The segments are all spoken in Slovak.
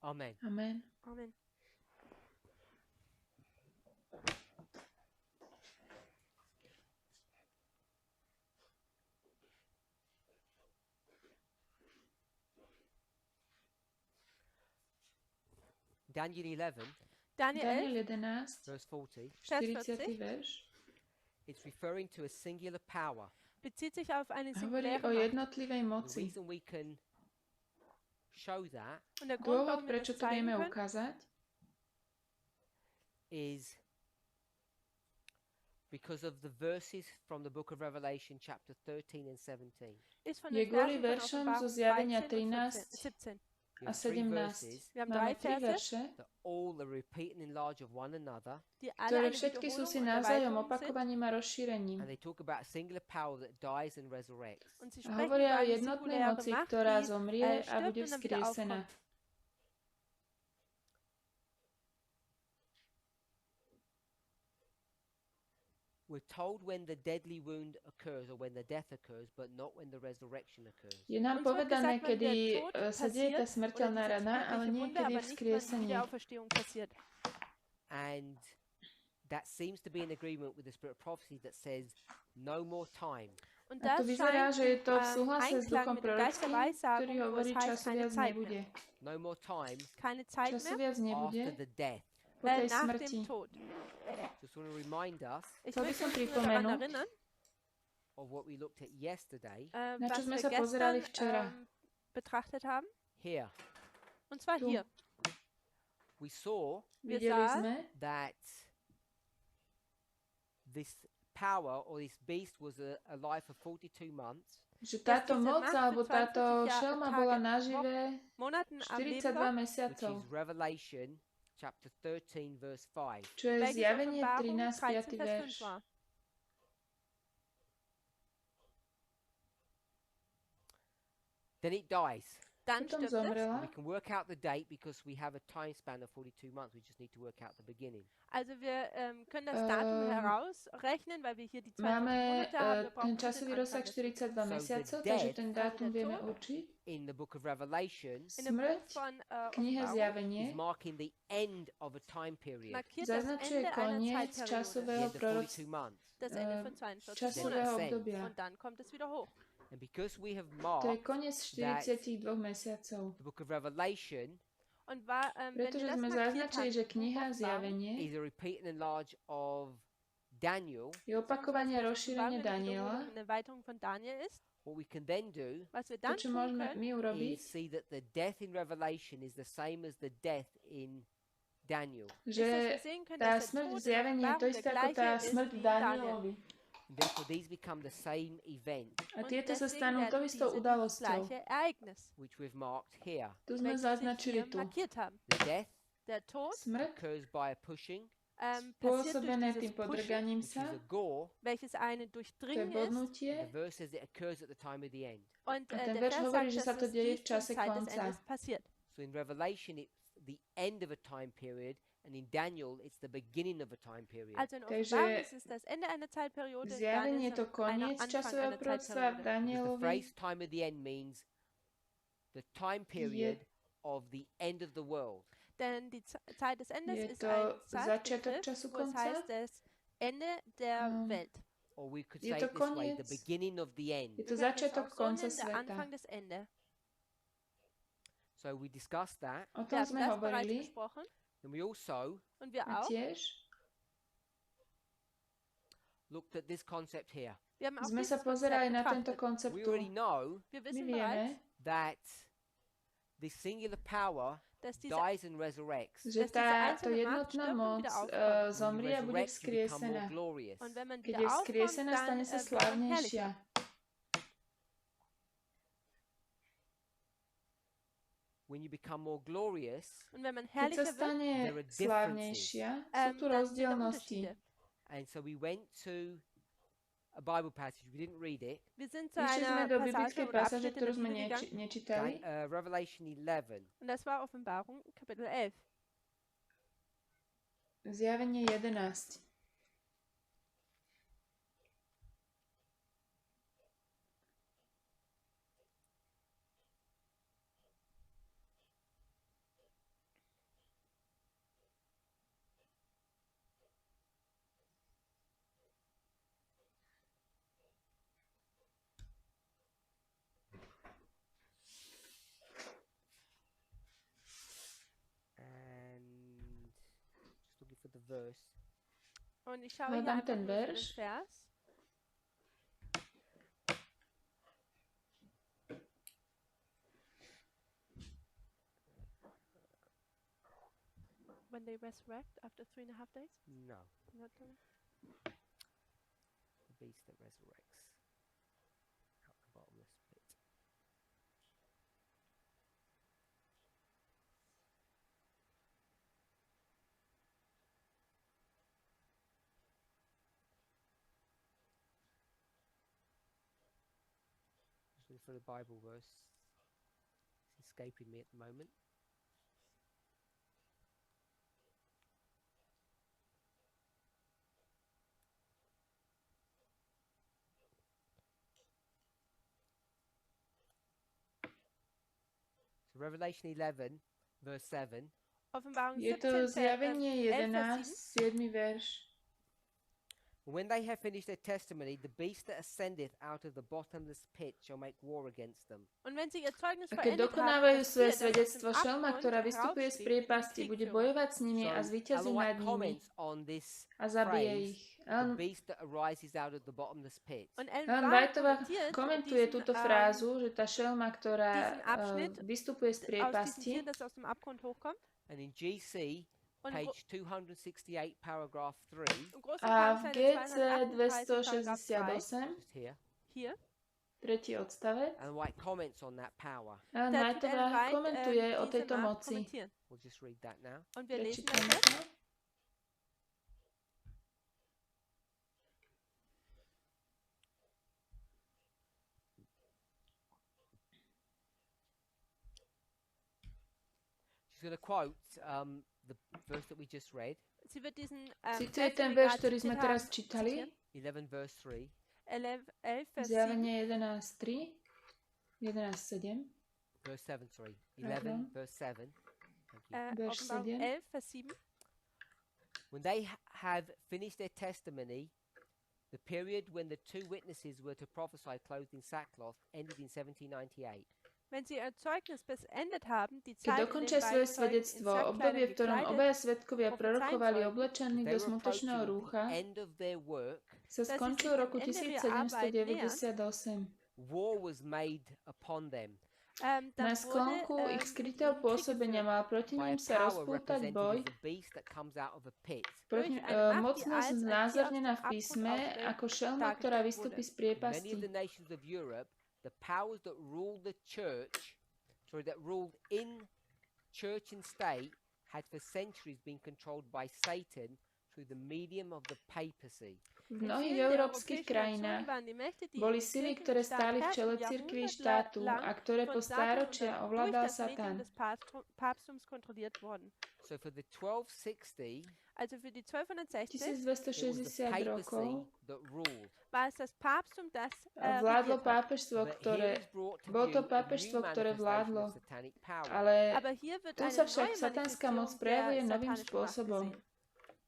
Amen. Amen. Amen. Daniel 11, Daniel Daniel 11, 11, verse 40, Vers 40. 40 verš, it's referring to a singular power. bezieht sich auf eine hovorí singuläre o Macht. jednotlivej The moci. reason we can show that Und der Grund, Dôvod, warum wir prečo das to zeigen vieme können, ukázať, is because of the verses from the book of Revelation, chapter 13 and 17. ist von je den kvôli Versen von veršom zo Offenbarung zjavenia 13 und 13 17. You a have three 17. verses Wir haben Máme 3 tri Verse, verše, that all are repeat and enlarge of one another, die alle ktoré eine všetky sú Wiederholung si und navzájom Erweiterung sind opakovaním a rozšírením. and they talk about a singular power that dies and resurrects. und sie A sprechen hovoria über o eine jednotnej singuläre moci, Macht, ktorá die zomrie a stirbt bude und dann wieder vzkriesená. aufkommt. We're told when the deadly wound occurs or when the death occurs, but not when the resurrection occurs. Je nám Uns wird povedané, gesagt, wann kedy der Tod sa deje tá passiert smrteľná oder rana, diese ale tödliche nie Wunde, kedy aber nicht, wann die vzkriesenie. Wiederauferstehung passiert. And that seems to be in agreement with the spirit of prophecy that says no more time. Und A to das vyzerá, scheint že je to v súhlase s Einklang duchom mit dem Geist der prorockým, ktorý Weissagung, wo hovorí, es heißt, času keine viac Zeit nebude. mehr. No more time Keine Zeit Času mehr viac nebude after the death. po tej nach smrti. dem Tod. Just want to remind us Ich Chcel by möchte som uns nur daran pripomenúť, erinnern, of what we looked at yesterday na čo was sme wir sa pozerali gestern včera. betrachtet haben. here. Und zwar Tu. hier. We saw Wir Videli sahen, sme, that this power or this beast was alive for 42 months. že táto diese moc Macht alebo für táto 42 šelma Tage, bola nažive Monaten am Leben 42 war, Which mesiacov, is Revelation chapter 13 verse 5. čo je welches zjavenie Offenbarung 13, 5. 13, Vers 5 verš. war. Then it dies. Dann Potom stirbt es. zomrela. We can work out the date because we have a time span of 42 months. We just need to work out the beginning. Also wir können das Datum herausrechnen, weil wir hier die 42 Máme Monate haben. Wir ten brauchen nur časový den rozsah Anfang des 42 the mesiacov, death, takže ten dátum also der vieme Tod, určiť. In the book of Revelation in dem Buch Smrť von v knihe Offenbarung Zjavenie is marking the end of a time period. markiert das zaznačuje Ende einer koniec The Zeitperiode, časového end of 42 proroctva, months. das Ende von 42 časového Monaten. obdobia. Und dann kommt es wieder hoch. And because we have To je marked koniec 42 mesiacov. the book of Revelation Und wenn wir Pretože das sme markiert zaznačili, haben, že Buch kniha Offenbarung, Zjavenie is a repeat and enlarge of Daniel, je opakovanie a rozšírenie eine Daniela. Wiederholung, eine Erweiterung von Daniel ist, what we can then do was wir To, dann čo tun môžeme können, my is urobiť, see that the death in Revelation is the same as the death in Daniel. ist, dass že wir sehen können, tá dass der smrť v Tod in Zjavení je to Offenbarung isté der ako tá gleiche ist smrť wie v in Daniel. Danielovi. And therefore these become the same event, A Und tieto sa deswegen stanú tou werden istou diese udalosťou. gleiche Ereignis, which we've marked here. Tu sme welches wir zaznačili hier tu. markiert haben. The death Der Tod Smrť occurs by a pushing, passiert spôsobené durch tým dieses Pushen, podrganím which is sa, a gore. welches eine to je Durchdringen ist. bodnutie. The verse says it occurs at the time of the end. Und A ten der verš Vers hovorí, že sagt, sa dass to es deje v dies zur čase Zeit des konca. Endes passiert. So in Revelation it's the end of a time period, and in Daniel it's the beginning of a time period. Also in Takže Offenbarung ist es das Ende einer Zeitperiode, in Daniel Zjavenie je ist to es einer koniec Anfang časového einer proroctva, v Zeitperiode. Because the Danielovi phrase time of the end means the time period of the end of the world. Denn die Zeit des Endes je ist to ein začiatok Zeitbegriff, času wo es konca. heißt, das Ende der Welt. Or we could Je say to it this way, the koniec. beginning of the end. Je to Wir können es začiatok auch so konca nennen, der sveta. Anfang des Ende. So we discussed that, O Wir tom haben sme das bereits hovorili. besprochen and we also und wir A auch. tiež looked at this concept here. Wir haben auch sme sa dieses pozerali Konzept na tento betrachtet. koncept We tu. already know Wir My wissen vieme, bereits, that this singular power dass diese dies and resurrects. že dass diese táto einzelne Macht jednotná stirbt und moc wieder aufkommt. When you zomrie a bude resurrect, you become more vzkriesená. glorious. Und wenn man Keď wieder je aufkommt, vzkriesená, dann stane sa wird man herrlicher. slávnejšia. When you become more glorious, Und wenn man Keď sa herrlicher wird, stane there are differences. slávnejšia, sú tu dann sind da rozdielnosti. Unterschiede. and so we went to a Bible passage. We didn't read it. Wir sind zu Išli sme einer do Passage biblickej oder pasáže, Abschnitt in ktorú der sme Bibel gegangen. nečítali. Revelation 11. Und das war Offenbarung, Kapitel 11. Zjavenie 11. verse. Und ich schaue hier Hľadám einfach ten nur für den verš. Vers. When they resurrect after 3.5 days? No, Not the- the beast that resurrects out the bottomless pit. Just look for the Bible verse. It's escaping me at the moment. So Revelation 11, verse 7. Offenbarung Je 17, to Zjavenie 11, 11, 7. verš. When they have finished their testimony, the beast that ascendeth out of the bottomless pit shall make war against them. Und wenn sie ihr Zeugnis A keď vollendet haben, dokonávajú das svoje Tier, das aus dem svedectvo, šelma, Abgrund ktorá vystupuje z heraufstieg, priepasti, den bude Krieg führen. bojovať s nimi a So zvíťazí Ellen nad White nimi comments on this a zabije phrase, ich. the beast that arises out of the bottomless pit. Und Ellen Ellen White Whiteová kommentiert komentuje diesen, túto frázu, že tá šelma, ktorá diesen Abschnitt vystupuje z aus diesem priepasti, Tier, das aus dem Abgrund hochkommt. And in GC, Und page 268, paragraph 3, große a v Kampfzeile GC 238, Paragraph 3, 268, just here, hier, tretí odstavec, Ellen White comments on that power. Ellen da tut Whiteová Ellen White komentuje o diese tejto Macht moci. kommentieren. We'll just read that now. Und wir lesen das Prečítame jetzt. to. She's going to quote the verse that we just read, Sie wird diesen Cituje Vers, ten den wir verš, gerade ktorý sme zitiert teraz haben, čítali, zitieren. 11 verse 3. 11, Vers 7. Zjavenie 11.3, 11.7, Verse 7, sorry. Pardon. 11 verse 7. Thank you. verš Offenbarung 7. 11, Vers 7. When they have finished their testimony, the period when the two witnesses were to prophesy clothed in sackcloth ended in 1798. Wenn sie ihr Zeugnis beendet haben, die Keď Zeit, in dokončia der svoje beide Zeugen in svedectvo, obdobie, Sackkleidern v ktorom gekleidet, obaja svedkovia prophezeien prorokovali sollten, oblečení They do were smutočného approaching rúcha, the end of their work. sa dass sie skončil sich v roku dem Ende ihrer Arbeit 1798. War was made upon them Na dann sklonku wurde ich skrytého pôsobenia mal proti by a ním sa power rozpútať represented boj, as the beast that comes out of a pit. proti, Durch eine Macht, die mocnosť als ein Tier znázornená aus v dem písme Abgrund ako šelma, ktorá dargestellt vystupí wurde. z In many of priepasti. the nations of Europe, the powers that ruled the church, that ruled in church and state, had for centuries been controlled by Satan through the medium of the papacy. V In mnohých vielen der európskych europäischen Nationen krajinách waren die Mächte, die boli in sily, Kirche ktoré und Staat stáli v čele herrschten, cirkvi jahrhundertelang štátu a ktoré po von Satan stáročia durch ovládal das Medium Satan. des Papsttums kontrolliert worden. So for the 1260, Also für die 1260 it was the 1260 rokov papacy that ruled. war es das Papsttum, das vládlo regiert hat. pápežstvo, But ktoré here is brought to bolo to view a pápežstvo, new ktoré manifestation vládlo, of satanic power. ale Aber hier wird tu eine sa však neue satanská moc Manifestation prejavuje der novým satanischen Macht spôsobom. gesehen.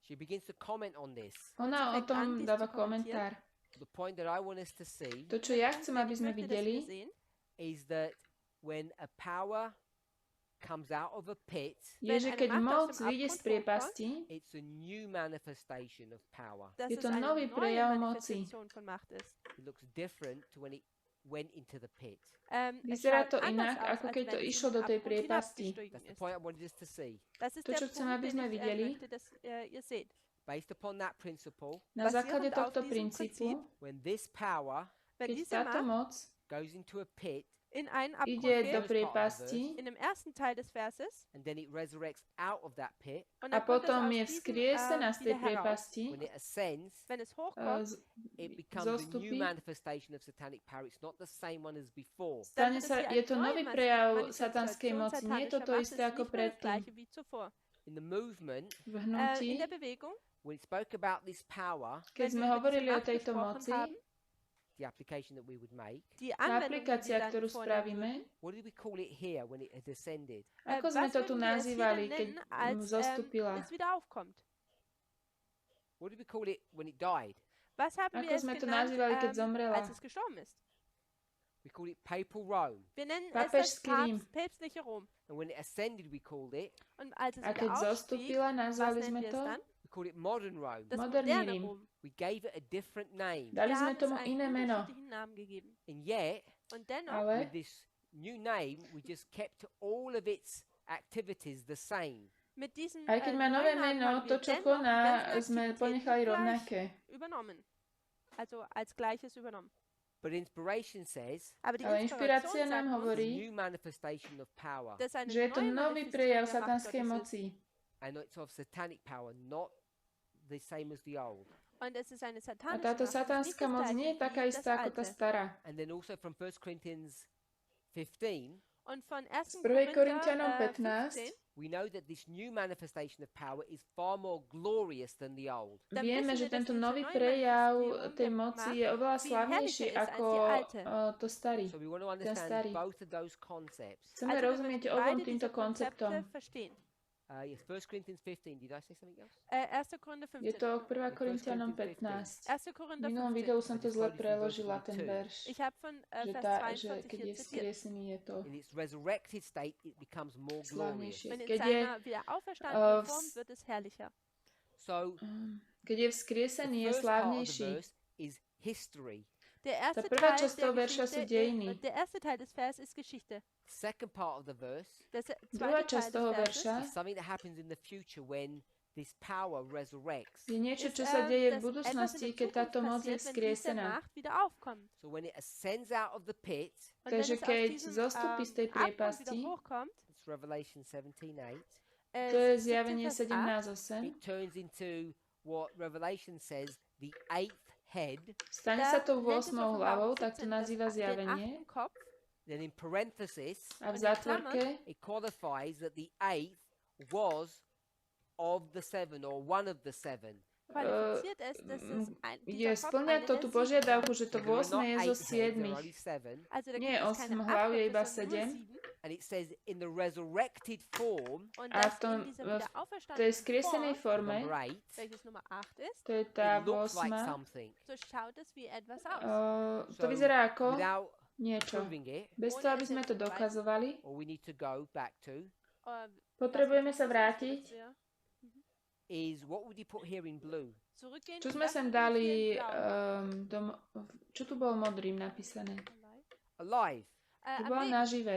She begins to comment on this. Ona o fängt an, tom dies dáva zu kommentieren. komentár. The point that I want us to see To, čo ja chcem, aby Ich sme möchte, dass wir videli, sehen, is that when a power comes out of a pit, je, že Wenn keď eine Macht moc aus dem vyjde z Abgrund priepasti, it's a new manifestation of power. dass Je es to eine nový neue prejav moci. Manifestation von Macht ist. It looks different to when it went into the pit. Es vyzerá schaut to anders inak, aus, ako als keď to wenn es išlo in do den tej Abgrund priepasti. hinabgestiegen That's the ist. point I wanted us to see. Das ist To, der čo chcem, Punkt, aby den sme ich videli. möchte, dass ihr seht. Based upon that principle, Na základe Basierend auf tohto diesem princípu, when this power Wenn keď diese táto Macht moc goes into a pit in einen Abgrund ide do geht, priepasti in dem ersten Teil des Verses, and then it resurrects out of that pit, und a dann kommt es potom aus je diesem, vzkriesená z tej wieder heraus. priepasti, when it ascends, Wenn es hochkommt, it becomes a new zostupí, manifestation of satanic power. It's not the same one as before. stane sa, je to nový prejav satanskej moci, nie je to to satanischer isté Macht, ako es ist nicht mehr das predtým. gleiche wie zuvor. In the movement, V hnutí, In der Bewegung, when it spoke about this power, keď sme hovorili o tejto moci, the application that we would make, die tá Anwendung, die aplikácia, wir dann ktorú vornehmen spravíme, what did we call it here when it had ascended? ako sme was to tu würden wir es hier nazývali, denn keď nennen, als zostúpila? es wieder aufkommt? What did we call it when it died? Was haben Ako wir es sme to genannt, nazývali, keď zomrela? als es gestorben ist? We call it papal Rome. Wir nennen es das Pápežský Rím. päpstliche Rom. And when it ascended, we called it Und als es A wieder keď aufstieg, zostúpila, was nazvali nennen sme wir es to dann? We call it modern Rome. Das Moderný moderne Rím. Rom. We gave it a different name. Dali Wir sme haben es tomu einen iné meno, unterschiedlichen Namen gegeben. And yet, Und dennoch, ale with this new name, we just kept all of its activities the same. mit diesem aj keď má nové neuen Namen meno, haben to, wir čo dennoch die koná, ganzen sme Aktivitäten ponechali gleich rovnaké. übernommen. Also als Gleiches übernommen. But inspiration says Aber die Ale inšpirácia Inspiration nám sagt uns, hovorí, new manifestation of power. dass eine že je to neue nový Manifestierung prejav der Macht satanskej Gottes ist. moci. And it's of satanic power, not the same as the old. Und es ist eine A satanische táto Macht, die ist nicht satanská das moc Gleiche nie je taká wie das istá ako tá Alte. stará. And then also from 1 Corinthians 15, Und von 1. Z 1. Korinťanom Korinther 15 we know that this new manifestation of power is far more glorious than the old. Dann vieme, wissen že wir, dass tento diese nový neue prejav Manifestierung tej der moci Macht je oveľa viel slavnejší herrlicher ist als ako die alte. to starý. So we want to Ten understand starý. both of those concepts. Chceme Also wir rozumieť möchten obom beide týmto diese Konzepte konceptom. verstehen. Yes, 1 Corinthians 15. Did I say something else? 1. Korinther Je 15. to 1. 1. Korinťanom Corinthians 15. 1. V Korinther minulom 15. videu som to just zle quoted from verse preložila, ten 22. verš. Ich habe von Že, Vers že 22 keď je hier zitiert. skriesený, je to In its resurrected state, it becomes more glorious. slavnejšie. Und in Keď je, seiner wieder auferstandenen v- Form wird es herrlicher. So keď je the vzkriesený, je first part of the slávnejší. verse is history. Der erste prvá Teil časť der toho verša sú Geschichte, dejiny. der erste Teil des Vers ist Geschichte. Second part of the verse Der Druhá zweite časť Teil toho des Verses verša is something that happens in the future when this power resurrects. je niečo, čo ist, sa deje v dass etwas in budúcnosti, der keď Zukunft táto moc je passiert, wenn diese vzkriesená. Macht wieder aufkommt. So when it ascends out of the pit, Und wenn Takže es aus keď diesem zostupí z tej Abgrund wieder priepasti, hochkommt, it's Revelation 17:8, to je 17 zjavenie Vers 8, 17.8, it turns into what Revelation says, the eighth head. stane da sa tou nennt es 8. Offenbarung hlavou, tak to 17 nazýva den zjavenie. 8. Kopf. Then in parenthesis, A v Und in zátvorke it qualifies that the eighth was of the seven or one of the seven. Qualifiziert es, dass es je dieser Kopf splňa eine to der tú 7 požiadavku, war. že to So there are 8 not je zo eight heads, there are 7. only seven. Also da Nie, gibt es 8 keine hlav je 8 iba Köpfe, sondern 7. nur 7. And it says in the resurrected form, Und A das v tom, in dieser v tej wiederauferstandenen skriesenej Form, forme, number 8, welches Nummer 8 ist, to je tá it looks like 8, something. so schaut es wie etwas aus. to So vyzerá ako without niečo. proving it, Bez toho, aby sme to dokazovali, all we need to go back to potrebujeme sa vrátiť. is what would you put here in blue? Zurückgehen Čo und sme was sem ist dali, hier in Blau? čo tu bolo modrým napísané? Alive. Tu Am bola Leben. nažive.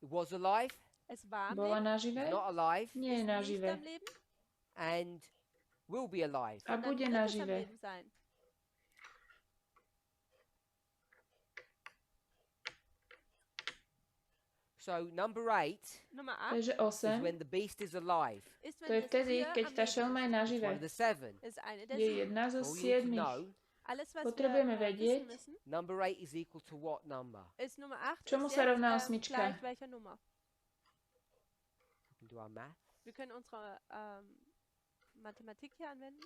It was alive, Es war am Bola Leben, nažive? not alive, Nie je ist nicht nažive. am Leben, and will be alive. A sondern bude wird es am nažive. Leben sein. So number 8 Nummer 8 Takže is 8, when the beast is alive. ist, to je wenn das vtedy, Tier keď am tá Leben šelma je ist. It's nažive. one of the 7. Ist eine der Je 7. jedna zo All you need to 7. know, Alles, was Potrebujeme wir vedieť, wissen müssen, number 8 is equal to what number? ist Nummer 8 Čomu ist sa jetzt, rovná osmička? gleich welcher Nummer. We can do our math. Wir können unsere Mathematik hier anwenden.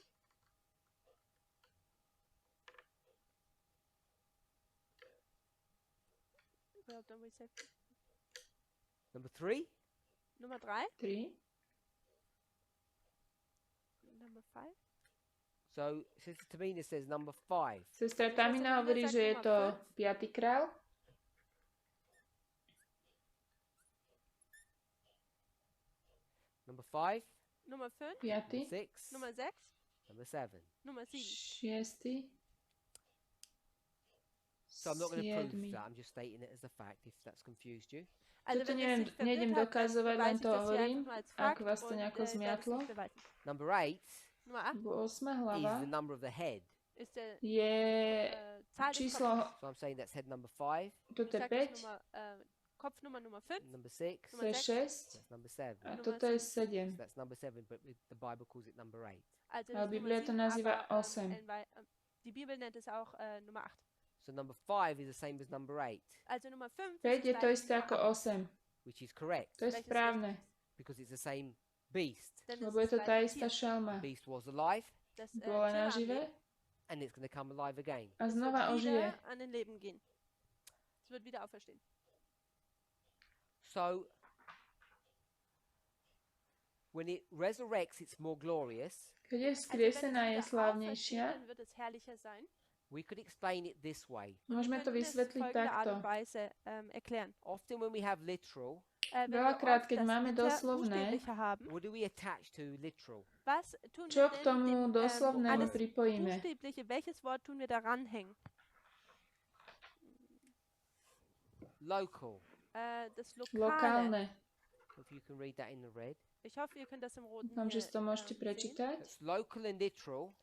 Well, don't we say Number 3? Nummer 3, 3. Nummer 5. So Sister Tamina says number 5. Sestra Tamina hovorí, že je to 5. král. Number 5, Nummer 5, 5. 6, Nummer 6, number 7. Nummer 7. 6. So I'm not going to prove 7. that. I'm just stating it as a fact if that's confused you. Also Toto wenn neviem, es dich nejdem verwirrt hat, dann dokazovať, len beweise ich to das hier hovorím, einfach mal als ak Fakt vás to und nejako werde es zmiatlo. nicht beweisen. Number 8 Nummer 8 Lebo 8. is hlava the number of the head. ist der je Zahl des číslo, Kopfes. So I'm saying that's head number 5, toto Ich je sag das 5, Nummer, Kopfnummer Nummer 5. number 6, to je 6 that's number 7. a Nummer toto je 7. 7. So that's number 7, but the Bible calls it number 8. Also Aber das ist Biblia Nummer to 7, nazýva aber, 8. die Bibel nennt es auch Nummer 8. So number 5 is the same as number 8, Also Nummer 5 5 je ist to das isté ako 8. which is correct To je Welches správne, because it's the same beast. Denn es lebo je ist to das tá gleiche istá Tier. šelma. Beast was alive Das Bola Tier am nažive Leben, and it's going to come alive again. a es znova wird ožije. wieder an den Leben gehen. Es wird wieder auferstehen. So when it resurrects, it's more glorious. Keď je Also wenn es vzkriesená, je wieder aufersteht, slávnejšia. dann wird es herrlicher sein. We could explain it this way. Und wir Môžeme to können das vysvetliť folgende Art takto. und Weise erklären. Often when we have literal, Veľakrát, keď máme doslovné, what do we attach to literal? čo k tomu doslovnému pripojíme? Welches Wort tun wir da ranhängen? Local. Das Lokálne. If you can read that in the red. Ich hoffe, ihr könnt das im Roten Dúfam, že si to môžete prečítať. It's local and literal.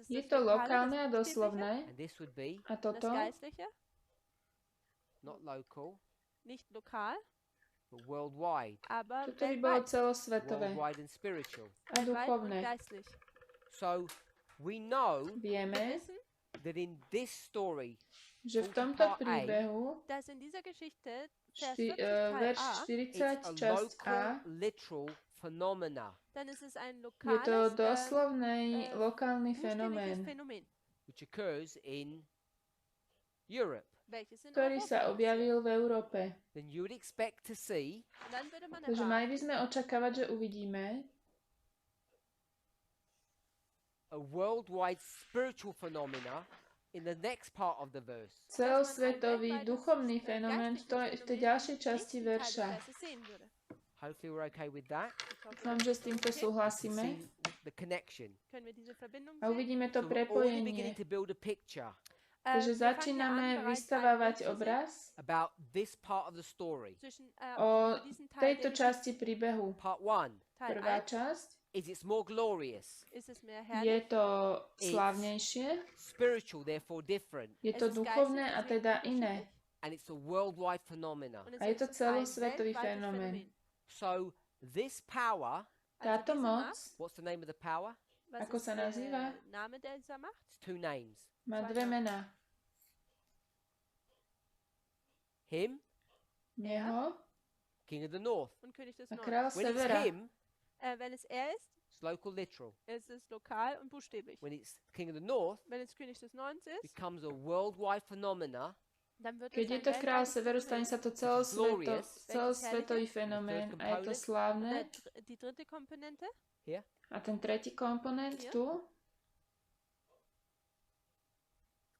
Je to lokálne a doslovné. And this would be A toto? not local, Nicht lokal, but worldwide. aber Toto by bolo celosvetové Worldwide and spiritual. a duchovné. geistlich. So we know Vieme, that in this story, že v tomto príbehu Dass in dieser Geschichte Vers 40 verš Teil A, 40, it's a časť A, local, literal phenomena, dann ist es ein je to lokales, doslovný lokálny buchstäbliches fenomén, Phänomen, which occurs in Europe. welches in ktorý Europa sa ist. objavil v Európe. Then you would expect to see Und dann würde man Takže mali by erwarten, sme očakávať, že uvidíme a worldwide spiritual phenomena in the next part of the verse. celosvetový duchovný fenomén v tej ďalšej časti nächsten Teil des verša. Verses sehen würde. Hopefully we're okay with that. Ich hoffe, Dúfam, že s týmto súhlasíme. See the connection. Hm. können wir diese Verbindung A sehen. uvidíme to So we're already beginning prepojenie. to build a picture Takže Wir fangen ja začíname an, bereits ein vystavávať Bild zu sehen obraz about this part of the story. zwischen, o über diesen Teil tejto der časti príbehu. Part 1 Teil Prvá 1 časť is it's more glorious, ist es mehr je herrlich, to slávnejšie, spiritual, therefore different, je to duchovné a teda iné. and it's a worldwide phenomena. und es A je to ist ein celosvetový weltweites fenomén. So this power, Táto diese moc, Macht, what's the name of the power? was ako ist sa der nazýva? Name dieser Macht? It's two names. má dve mená. Him, Neho King of the North. Und König des a Nordens. král When it's severa. him, Wenn es er ist, it's local literal. ist es lokal und buchstäblich. When it's King of the North, Wenn es König des Nordens ist, becomes a worldwide phenomena, dann wird Keď es je ein to král weltweites severu, stane Phänomen. sa to celosvetový fenomén a je to slávne. Die dritte Komponente A ten tretí komponent Ja. tu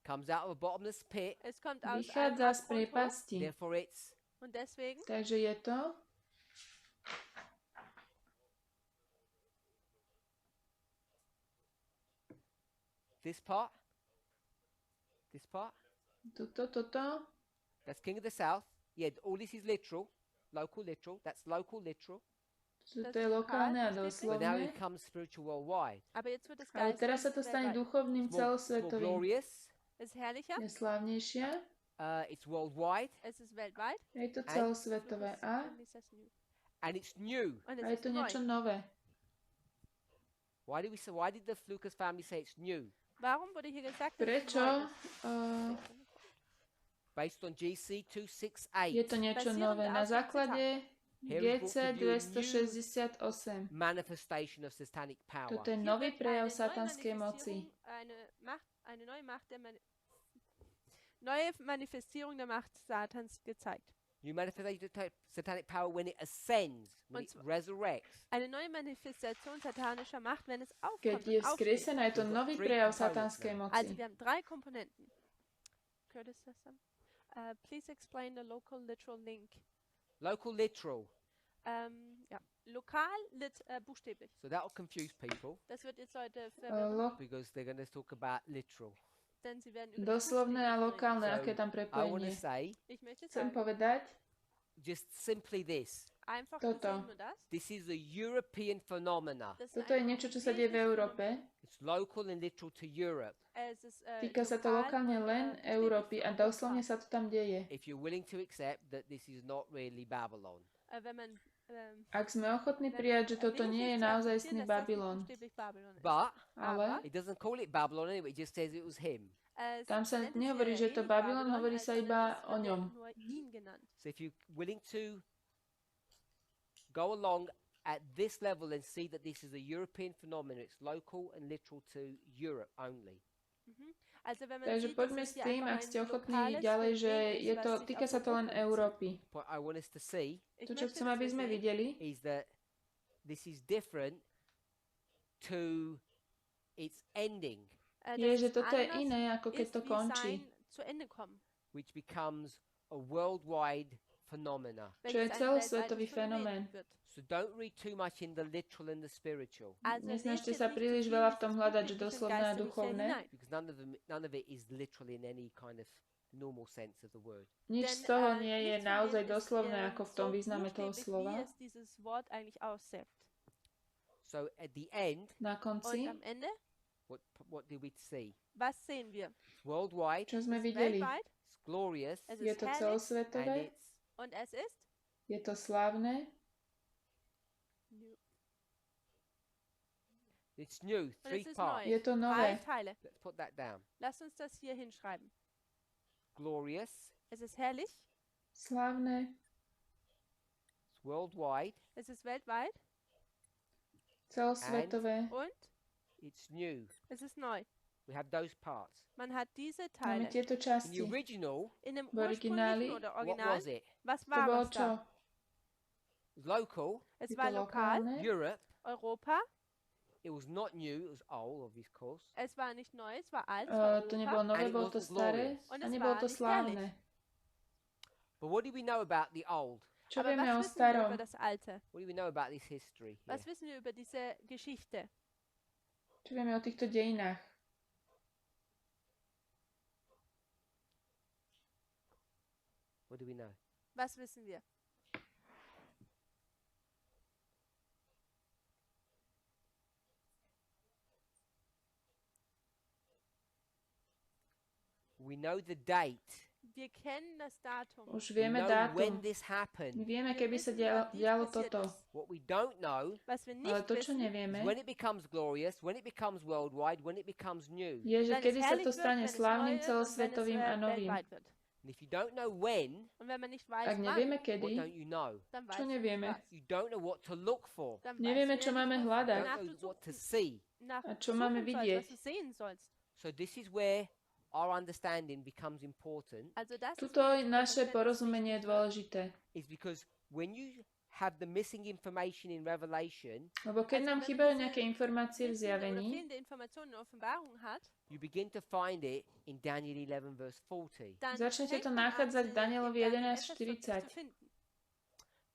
comes out of a bottomless pit, Es kommt aus einem vychádza z Abgrund hoch priepasti. therefore it's und deswegen Takže je to this part, toto, that's King of the South. Yeah, all this is literal, local literal, that's local literal. toto je lokálne a But now doslovné. it becomes spiritual worldwide. Aber jetzt wird es Ale teraz sa to stane weltweit. duchovným It's more celosvetovým. glorious, Es ist herrlicher, Je slávnejšia, it's worldwide, es ist weltweit je to celosvetové a and it's new. und je es to ist niečo neu. nové. Why did the Lucas family say it's new? Warum wurde hier gesagt, dass es Prečo neu ist? Based on GC je 268, to niečo nové? Na základe GC 268. manifestation of satanic power. Toto je Hier nový wird prejav eine satanskej neue moci. eine neue Manifestierung der Macht Satans gezeigt. New manifestation of satanic power when it ascends, when it resurrects. Eine neue Manifestation satanischer Macht, wenn es Keď aufkommt. je und aufsteht. vzkriesená, je to nový prejav satanskej Also moci. wir haben drei Komponenten. Curtis, please explain the local literal link. Local literal. Ja, lokal buchstäblich. So that will confuse people Das wird jetzt Leute verwirren, because they're going to talk about literal. denn sie werden über Doslovné a buchstäblich lokálne, So, aké je tam I want to prepojenie. say reden. Ich möchte Chcem sagen, povedať just simply this. einfach Toto. gesehen nur das. This is a European phenomena. Das ist Toto je ein niečo, čo sa deje v europäisches Európe. Phänomen. It's local and literal to Europe. Es ist, Týka sa to lokal lokálne und, len buchstäblich Európy für a Europa. doslovne sa to tam deje. If you're willing to accept that this is not really Babylon. Wenn man Ak sme ochotní prijať, že toto nie je naozajstný Babylon, But ale it doesn't call it Babylon anyway, it just says it was him. tam sa nehovorí, že to Babylon, hovorí sa iba o ňom. So if you're willing to go along at this level and see that this is a European phenomenon, it's local and literal to Europe only. Takže poďme s tým, ak ste ochotní ďalej, že je to, týka sa to len Európy. What I want us to see To, čo chcem, aby sme videli, is that this is different to its ending, je, že toto je iné, ako keď to končí. which becomes a worldwide phenomena. čo je celosvetový fenomén. So don't read too much in the literal and the spiritual, Nesnažte sa príliš veľa v tom hľadať, že doslovné a duchovné. because none of it is literal in any kind of normal sense of the word. Nič z toho nie je naozaj doslovné ako v tom význame toho slova. So at the end, Na konci, what did we see? Was sehen wir? It's worldwide, čo sme videli, Weltweit, it's glorious, es je ist to herrlich celosvetové, und es ist je to slávne, it's new. und Three es ist parts. neu. je to Drei nové, Teile. Let's put that down. Lass uns das hier hinschreiben. Glorious, Es ist herrlich, slávne, it's worldwide, es ist weltweit celosvetové, und it's new. es ist neu. We have those parts. Man hat diese máme Teile. tieto In časti. the original, In dem v origináli, ursprünglichen oder what Original, was it? was To war bolo es čo? da? It was local, Es Je war to lokal, lokálne, Europe. Europa. It was not new, it was old, of course. Es war nicht neu, es war alt, es war to nebolo Europa. nové, And it bolo to wasn't staré glorious. Und a es nebolo war to nicht slávne. But what do we know about the old? Čo Aber vieme o was wissen wir starom? über das Alte? What do we know about this history? Was here? wissen wir über diese Geschichte? Čo vieme o týchto dejinách? What do we know? Was wissen wir? We know the date. Wir kennen das Datum. Už We vieme know dátum. when this My happened. vieme, Wir keby sa wissen, wann dies dialo passiert toto. ist. What we don't know Was wir Ale nicht to, čo wissen, nevieme, is when it becomes glorious, when it becomes worldwide, when it becomes new. je, že wenn kedy es sa herrlich to wird, stane wenn es neu slávnym, ist und wenn es celosvetovým a novým. weltweit wird. And if you don't know when, Und wenn man nicht weiß, Ak wann, nevieme what kedy, don't you know? dann čo weiß man nevieme? nicht was. You don't know what to look for. Dann Nevieme, weißt čo du ja máme nicht, You hľadať. Danach don't du know what to suchen- see. nach A čo máme suchen sollst, vidieť? was du sehen sollst. So this is where our understanding becomes important. Also das ist, Tuto wo unser naše Verständnis porozumenie je wichtig wird. dôležité. Is because when you have the missing information in Revelation, Lebo keď Also nám wenn chýbajú diese nejaké informácie v Wissen oder zjavení, fehlende Informationen in Offenbarung hat, you begin to find it in Daniel 11 verse 40. dann Začnete fängt to man an, nachádzať v sie Danielovi in Daniel 11, 11:40. zu finden.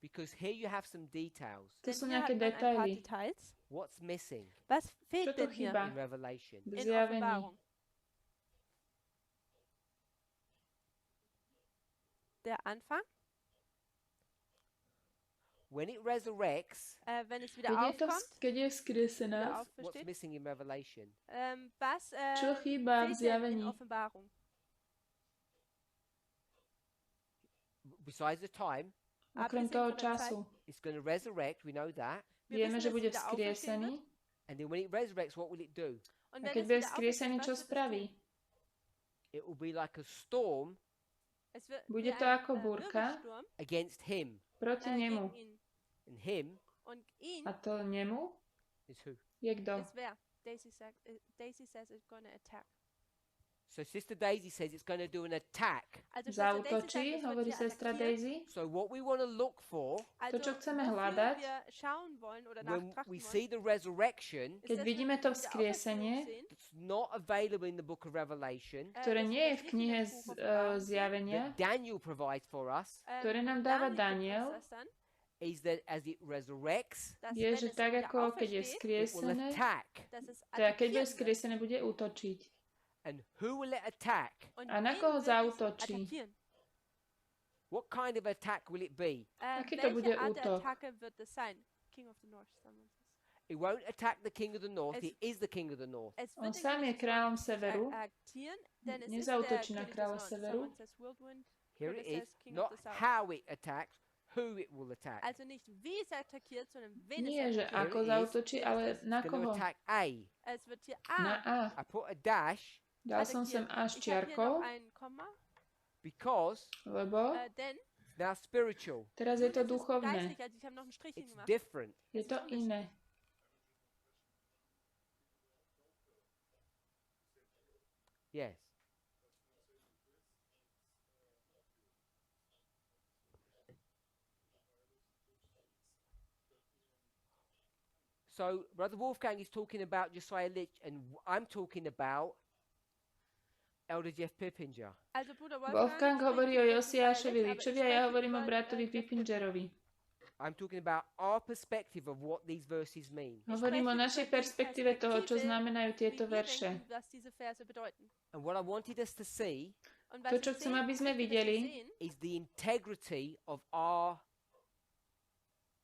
Because here you have some details. To Denn sú hier nejaké hat man ein paar detaily Details. What's missing Was Čo fehlt tu denn hier chýba in Revelation? v in zjavení? Offenbarung? Der Anfang, When it resurrects, wenn es wieder Keď je, to, aufkommt, keď je vzkriesená, wieder what's aufersteht. missing in Revelation? Was čo chýba v fehlt denn in zjavení? Offenbarung? Besides the time, Okrem Abgesehen toho von der Zeit, času. it's going to resurrect, we know that. wir Vieme, wissen, že dass bude es wieder auferstehen vzkriesený. wird. And then when it resurrects, what will it do? Und A wenn keď es bude wieder vzkriesený, aufersteht, čo was wird es spraví? tun? It will be like a storm Es wird Bude wie to ein, ako búrka Wirbelsturm, against him. proti nemu. gegen ihn. And him Und ihn A to nemu is who? je kto? ist wer? Daisy says it's going to attack. So Sister Daisy says it's going to do an attack. Also Schwester Daisy sagt, Zautočí, es wird hovorí hier sestra attackieren. Daisy. So what we want to look for Also, čo chceme wofür hľadať, wir schauen wollen oder when nachtrachten we wollen, see the resurrection ist keď das, vidíme wenn to wir die vzkriesenie, Auferstehung sehen, that's not available in the book of Revelation, ktoré das nie je wir v nicht in knihe dem Buch Offenbarung sehen, zjavenia, that Daniel provides for us, ktoré wo nám dáva Daniel Daniel, gibt uns das dann, is that as it resurrects, dass je, wenn že es tak wieder ako keď je aufersteht, it will vzkriesené, attack. dass es teda keď bude attackieren wird. vzkriesené, bude útočiť. And who will it attack? Und A na wen koho wird es zaútočí? attackieren? What kind of attack will it be? Aký to bude Welche Art der útok? Attacke wird es sein? King of the North, someone says. It won't attack the king of the north. Es- He is the king of the north. Es On wird den sám je König des kráľom Nordens severu, attackieren, denn es ist der nezautočí na König des kráľa Nordens. severu. Someone says whirlwind. Here But it it is, says king of not the south. how it attacks, who it will attack. Also nicht wie es attackiert, sondern wen Nie, es že attackiert. ako Here it is. zautočí, ale na It's going to koho? attack A. Es wird hier Na A A. I put a dash Dal som sem attackieren. A s Ich habe hier čiarkou, noch ein Komma, because lebo denn it's now spiritual. teraz je to nun ist es duchovné. geistlich, also ich habe noch ein Strichchen It's gemacht. different. Je to iné. Yes. So Brother Wolfgang is talking about Josiah Lich, and I'm talking about Elder Jeff Pippinger. Also Bruder Wolfgang hovorí o Josiášovi Ličovi a ja hovorím o bratovi Jeff Pippingerovi. I'm talking about our perspective of what these verses mean. Hovorím o našej perspektíve toho, čo znamenajú tieto verše. And what I wanted us to see To, čo chcem, aby sme videli, is the integrity of our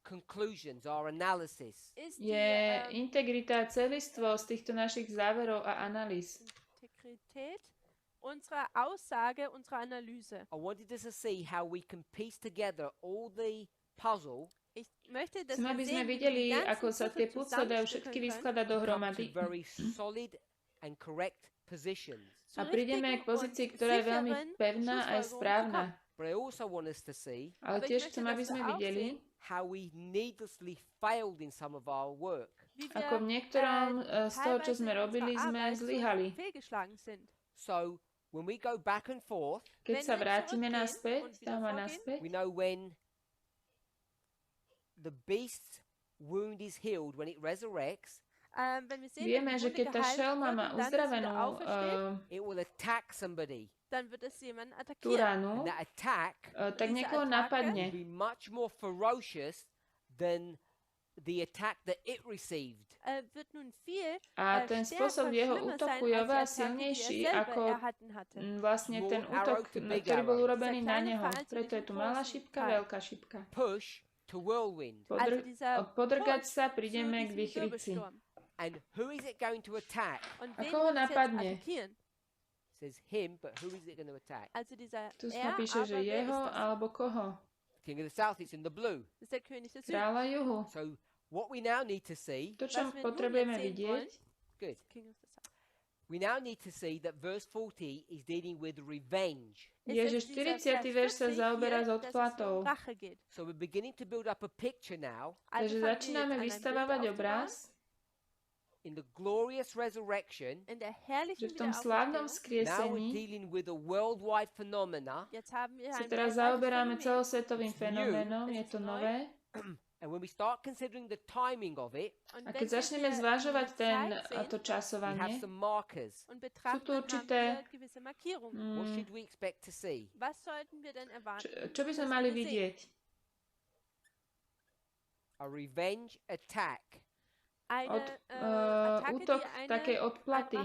conclusions, our analysis. je integrita a celistvo z týchto našich záverov a analýz. Integrität unserer Aussage, unserer Analyse. I wanted us to see how we can piece together all the puzzle Ich möchte, dass Chcem, wir aby sme sehen, wie videli, die ganzen ako sa tie Puzzle pucle dajú všetky zusammenstückeln können, vyskladať come to dohromady very solid and correct positions. a prídeme k pozícii, ktorá je veľmi pevná a je správna. But I also want us to see Ale tiež chcem, aby sme videli, how we needlessly failed in some of our work. ako v niektorom z toho, čo sme robili, sme zlyhali. So when we go back and forth, Keď sa vrátime naspäť, tam a naspäť, we know when the beast's wound is healed, when it resurrects, vieme, že keď tá šelma má uzdravenú it will attack somebody. dann wird es jemanden tú attackieren. ranu, And that attack tak niekoho napadne. will be much more ferocious than the attack that it received. Wird nun viel A ten spôsob jeho útoku je oveľa silnejší ako vlastne ten útok, ktorý bol urobený na neho. Preto je tu malá šipka, veľká šipka. Push to whirlwind. Od podrgať sa prídeme k vychrici. And who is it going to attack? A koho napadne? It says him, but who is it going to attack? Tu sa píše, že jeho alebo koho? King of the South, it's in the blue. Kráľa juhu. So what we now need to see, To, čo potrebujeme vidieť, good. We now need to see that verse 40 is dealing with revenge. je, že 40. verš sa zaoberá s odplatou. So we're beginning to build up a picture now Takže začíname vystavávať obraz, in the glorious resurrection. že v tom slávnom Now we're skriesení dealing with a worldwide phenomena. sa teraz zaoberáme celosvetovým fenoménom, je to nové. And when we start considering the timing of it, A keď začneme zvažovať to we have časovanie, some markers. sú tu určité, What should we expect to see? čo by sme mali vidieť? A revenge attack. Útok takej odplaty.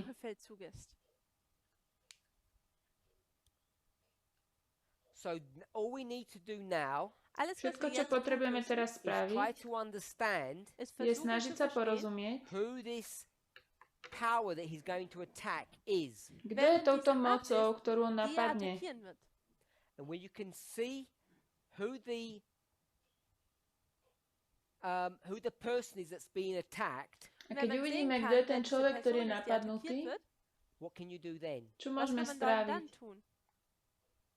So all we need to do now Všetko, čo potrebujeme teraz is try spraviť, to understand je snažiť sa porozumieť, who this power that he's going to attack is. kto je touto mocou, ktorú on napadne. And when you can see who the person is that's being attacked, A keď uvidíme, kto je ten človek, ktorý je napadnutý, what can you do then? čo môžeme spraviť?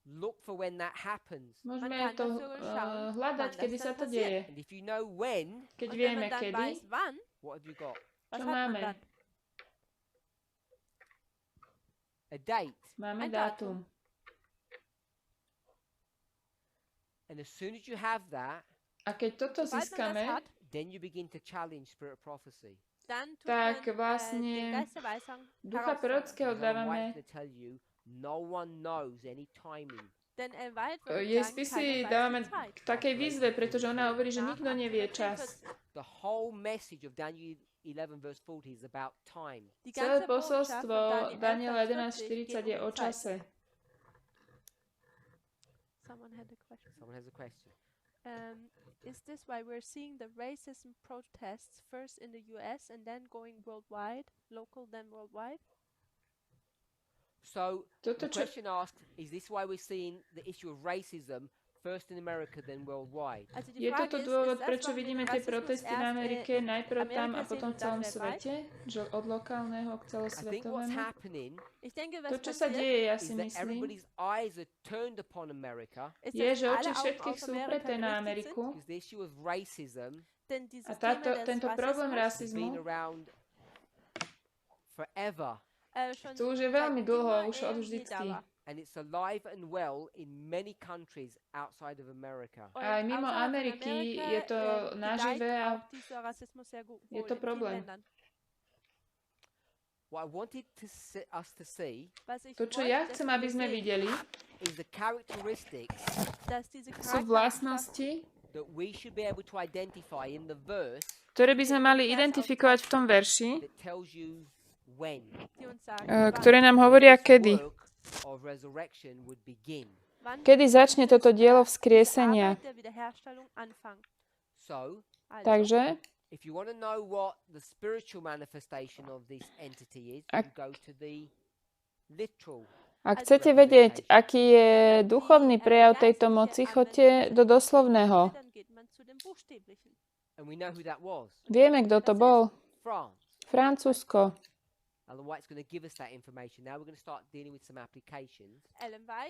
Look for when that happens. Môžeme to hľadať, kedy sa to deje. And if you know when, Keď vieme, kedy, what have you got? čo máme? A date. Máme dátum. And as soon as you have that, A keď toto získame, then you begin to challenge spirit prophecy. tak vlastne ducha prorockého And I'm dávame. to tell you, no one knows any timing. Jej spisy dávame k takej výzve, pretože ona hovorí, že nikto nevie čas. The whole message of Daniel 11 verse 40 is about time. Celé posolstvo Daniela 11.40 je o čase. Someone has a question. Is Is this why we're seeing the racism protests first in the US and then going worldwide, local then worldwide? So Toto, the čo, question asked, is this why we're seeing the issue of racism first in America then worldwide? je toto dôvod, prečo vidíme tie protesty v Amerike najprv tam a potom v celom svete? Že od lokálneho k I think what's celosvetovému? happening To, čo sa deje, ja is si that myslím, everybody's eyes are turned upon America je, že oči všetkých sú upreté na Ameriku because the issue of racism a tento problém has been rasizmu around forever. tu už je veľmi dlho, už od vždycky. And it's alive and well in many countries outside of America. A aj mimo Ameriky je to naživé a je to problém. To, čo ja chcem, aby sme videli, sú vlastnosti, ktoré by sme mali identifikovať v tom verši, ktoré nám hovoria kedy. Kedy začne toto dielo vzkriesenia. Takže, ak chcete vedieť, aký je duchovný prejav tejto moci, choďte do doslovného. Vieme, kto to bol. Francúzsko.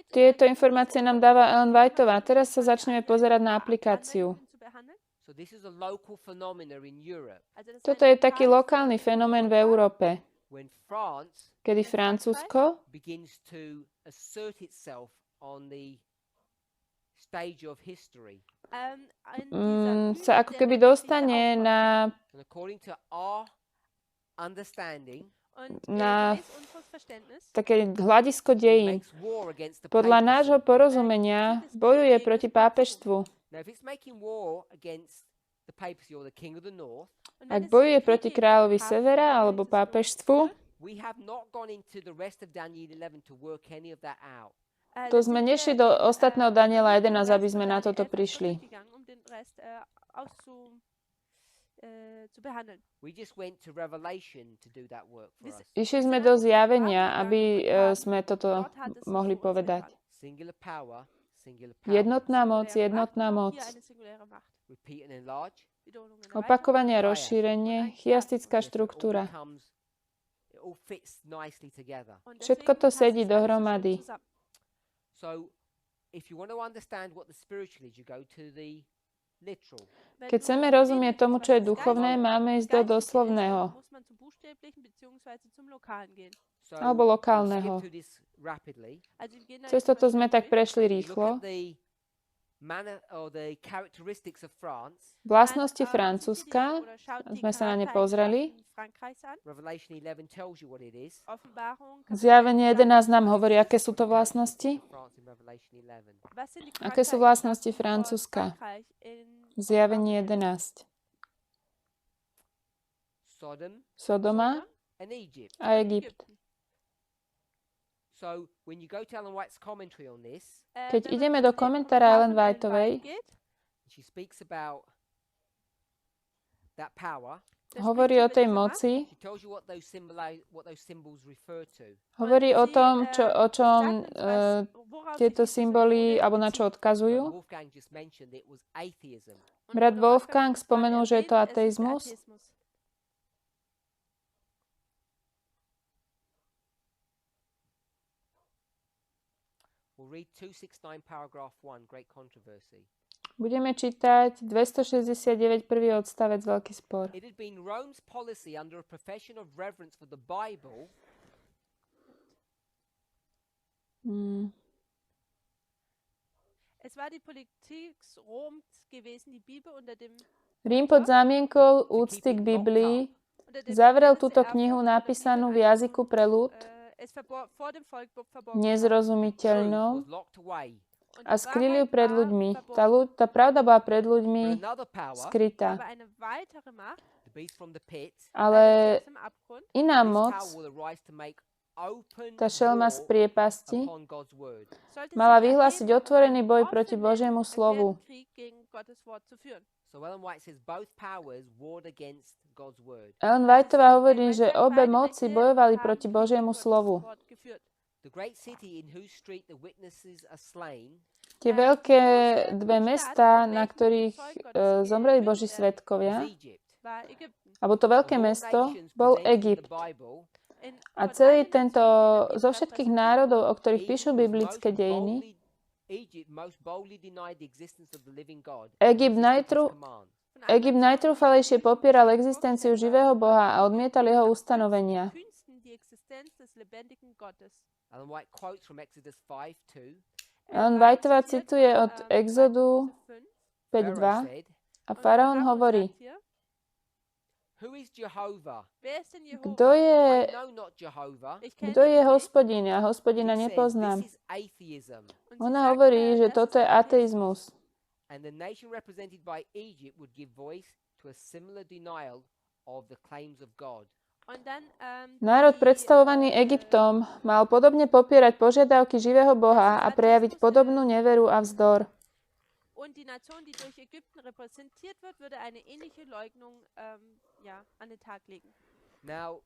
Tieto informácie nám dáva Ellen Whiteová. Teraz sa začneme pozerať na aplikáciu. Toto je taký lokálny fenomén v Európe, kedy Francúzsko sa ako keby dostane na také hľadisko dejín. Podľa nášho porozumenia bojuje proti pápežstvu. Ak bojuje proti kráľovi Severa alebo pápežstvu, to sme nešli do ostatného Daniela 11, aby sme na toto prišli. Išli sme do zjavenia, aby sme toto mohli povedať. Jednotná moc, jednotná moc. Opakovanie a rozšírenie, chiastická štruktúra. Všetko to sedí dohromady. Keď chceme rozumieť tomu, čo je duchovné, máme ísť do doslovného. Alebo lokálneho. Cez toto sme tak prešli rýchlo. Vlastnosti Francúzska, sme sa na ne pozreli. Zjavenie 11 nám hovorí, aké sú to vlastnosti. Aké sú vlastnosti Francúzska? Zjavenie 11. Sodoma a Egypt. Keď ideme do komentára Ellen Whiteovej, hovorí o tej moci, hovorí o tom, o čom tieto symboly, alebo na čo odkazujú. Brat Wolfgang spomenul, že je to ateizmus. Budeme čítať 269. prvý odstavec, veľký spor. Rím pod zámienkou úcty k Biblii zavrel túto knihu napísanú v jazyku pre ľud, nezrozumiteľnou, a skrýli ju pred ľuďmi. Tá pravda bola pred ľuďmi skrytá. Ale iná moc, tá šelma z priepasti, mala vyhlásiť otvorený boj proti Božiemu slovu. Ellen Whiteová hovorí, že obe moci bojovali proti Božiemu slovu. Tie veľké dve mestá, na ktorých zomreli Boží svedkovia, alebo to veľké mesto, bol Egypt. A celý tento, zo všetkých národov, o ktorých píšu biblické dejiny, Egypt najtrúfalejšie popieral existenciu živého Boha a odmietal jeho ustanovenia. Ellen Whiteová cituje od Exodu 5.2 a faraón hovorí: Who is Jehovah? Wer ist denn Kto Jehova? je, I know not Jehovah. kto je Hospodin? Ja Hospodina It says, nepoznám. this is atheism. Und sie Ona sagt, hovorí, že das toto je ist Atheismus. ateizmus. And the nation represented by Egypt would give voice to a similar denial of the claims of God. Und dann, Národ predstavovaný Egyptom mal podobne popierať požiadavky živého Boha a prejaviť podobnú neveru a vzdor. und die Nation, die durch Ägypten repräsentiert wird, würde eine ähnliche Leugnung an den Tag legen. Now,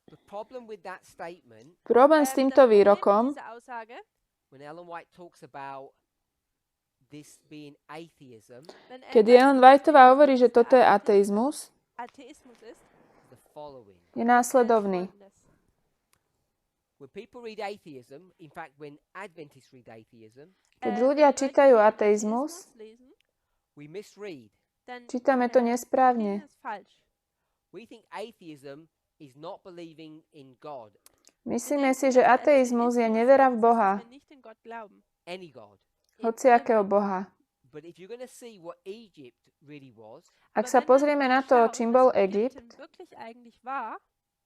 the problem with that statement, Problém s týmto výrokom, Diese Aussage, when Ellen White talks about this being atheism, wenn keď Ellen Whiteová hovorí, že toto je ateizmus, Atheismus ist, the following. je následovný. folgendes. When people read atheism, in fact, when Adventists read atheism, Keď Wenn ľudia Leute čítajú Atheismus ateizmus, lesen, we misread. dann čítame to nesprávne. verstehen es falsch. We think atheism is not believing in God, Myslíme si, že ateizmus je nevera v Boha, Dass wir nicht in Gott glauben. any God. hociakého Boha. But if you're going to see what Egypt really was, Ak Aber sa wenn man pozrieme na to, schaut, čím was bol Ägypten Egypt, wirklich eigentlich war,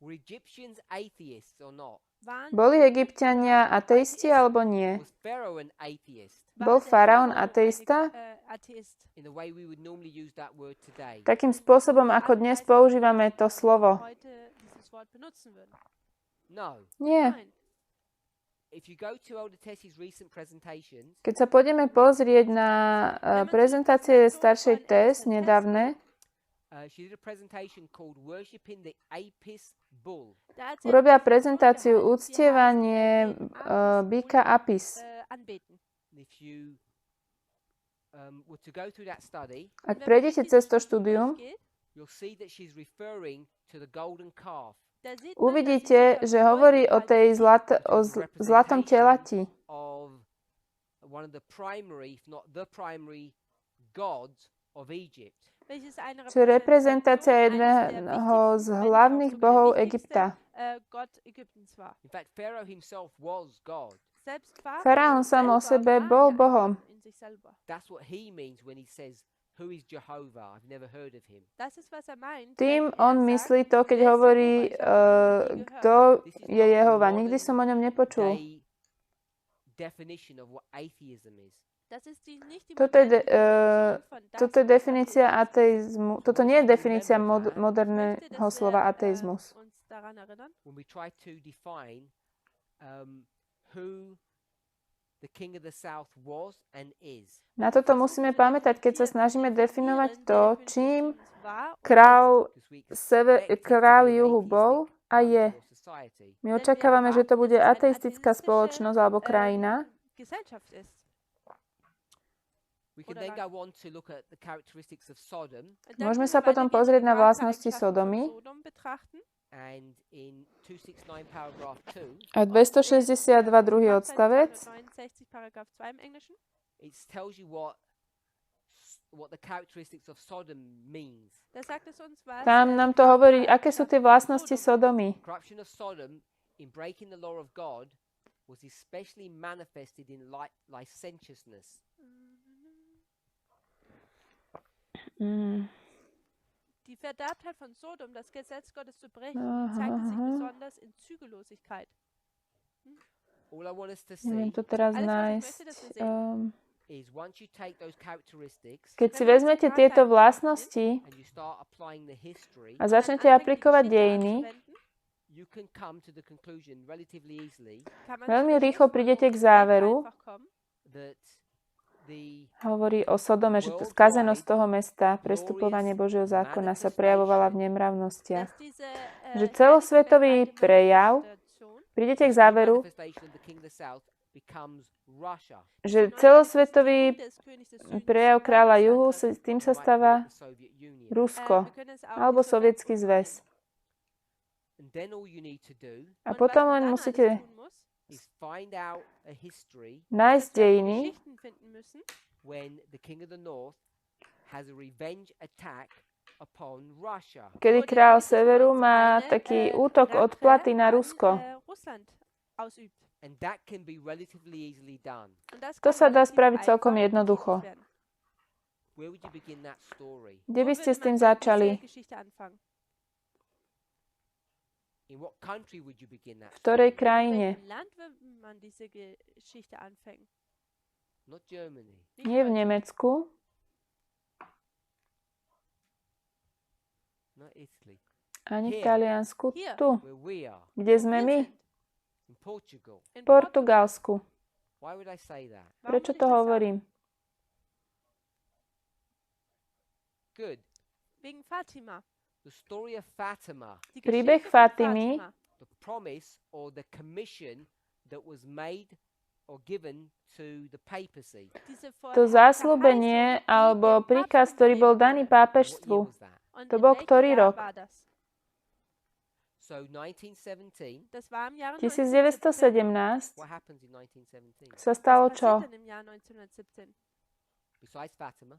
were Egyptians atheists or not? waren boli Egypťania ateisti alebo nie? Was Pharaoh an atheist Bol der faraón Pharao ateista? Atheist. in the way we would normally use that word today? Takým spôsobom, ako dnes používame to slovo. Heute dieses Wort benutzen würden. No. Nie. Nein. If you go to Elder Tessie's recent presentations, Keď sa pôjdeme pozrieť na prezentácie staršej test nedávne, she did a presentation called Worshipping the Apis Bull. Da hat sie urobila etwas prezentáciu vorgehalten. Sie uctievanie haben den býka Apis. anbeten. If you were to go through that study, Ak Wenn man prejdete durch cez to dieses štúdium, durchgeht, you'll see that she's referring to the golden calf da sieht man, dass sie uvidíte, sich že auf hovorí o Gold tej gehalten zlatom telati, of one of the primary, if not the primary, gods of Egypt. welches eine čo je reprezentácia Repräsentation eines der jedného z wichtigsten, hlavných wenn nicht auch sogar bohov der Egypta. wichtigste, Gott Ägyptens war. In fact, Pharaoh himself was God. Selbst Faraón sám o sebe bol Bohom. in sich selber. That's what he means when he says, "Who is Jehovah? I've never heard of him." Das ist, was meint, Tým wenn on sagt, myslí to, keď wer ist hovorí, Jehova? Ich habe von ihm noch nie kto gehört. je Jehova. Nikdy som o ňom nepočul. Day definition of what atheism is. Das ist nicht die Toto je, moderne Definition von das, toto je was definícia Atheismus ist. ateizmu. Toto nie je definícia Möchte, moderného dass slova wir, ateizmus. uns daran erinnern, When we try to define who the king of the south was and is. Na toto musíme pamätať, keď sa snažíme definovať to, wer der König čím des Südens war und král, Because we expect it to král be an juhu bol a je. atheistic society. My očakávame, že to bude ateistická spoločnosť alebo krajina. Gesellschaft ist. We can Oder then go on to look at the characteristics of Sodom, Dann Môžeme können sa wir potom weitergehen pozrieť und na ein paar vlastnosti Eigenschaften von Sodomy. Sodom betrachten. and in 269 paragraph 2, A 262, druhý odstavec, 269 paragraf 2 im Englischen. it tells you what the characteristics of Sodom means. Da sagt es uns was. tam nám to hovorí, aké sú tie vlastnosti Sodomy. Corruption of Sodom in breaking the law of God was especially manifested in licentiousness. Die Verderbtheit von Sodom, das Gesetz Gottes zu brechen, Aha, zeigte sich aha. besonders in Zügellosigkeit. All I want us to Neviem see to teraz Alles, was ich nájsť. möchte, dass wir sehen. is once you take those characteristics Keď si vezmete tieto vlastnosti and you start applying the history, a začnete aplikovať dejiny, you can come to the conclusion relatively easily veľmi rýchlo prídete k záveru, that the hovorí o Sodome, že to skazenosť toho mesta, prestupovanie Božieho zákona sa prejavovala v nemravnostiach. Že celosvetový prejav, prídete k záveru, manifestation of the king of the south becomes Russia. že celosvetový prejav kráľa juhu, tým sa stáva The Soviet Union. Rusko alebo Sovietsky zväz. And then all you need to do A potom len musíte is find out a history nájsť dejiny, when the king of the north has a revenge attack upon Russia. kedy kráľ severu má taký útok odplaty na Rusko. And that can be relatively easily done. To sa dá spraviť celkom jednoducho. Where would you begin that story? Kde by ste s tým Diese začali? Geschichte anfangen? In what country would you begin that V ktorej story? krajine? In welchem Land würde man diese Geschichte anfangen? Not Germany. Nicht Nie v Deutschland, Nemecku, Not Italy. ani v Here. Taliansku. Here. Tu, Where we are. kde sme wir my. sind. In Portugal. In V Portugalsku. Why would I say that? Warum Prečo will ich to das sagen? hovorím? Good. Wegen Fatima. The story of Fatima, Die Príbeh Geschichte von Fatimy, Fatima. the promise or the commission that was made or given to the papacy. Diese To zasľúbenie Verheißung, die alebo dem príkaz, Papst ktorý bol gegeben daný wurde. What year pápežstvu. was that? Und To in bol welchem ktorý Jahr rok? war das? So 1917. Das war im Jahre 1917 1917. What happens in 1917? sa stalo Was čo? passiert denn im Jahr 1917? Besides Fatima,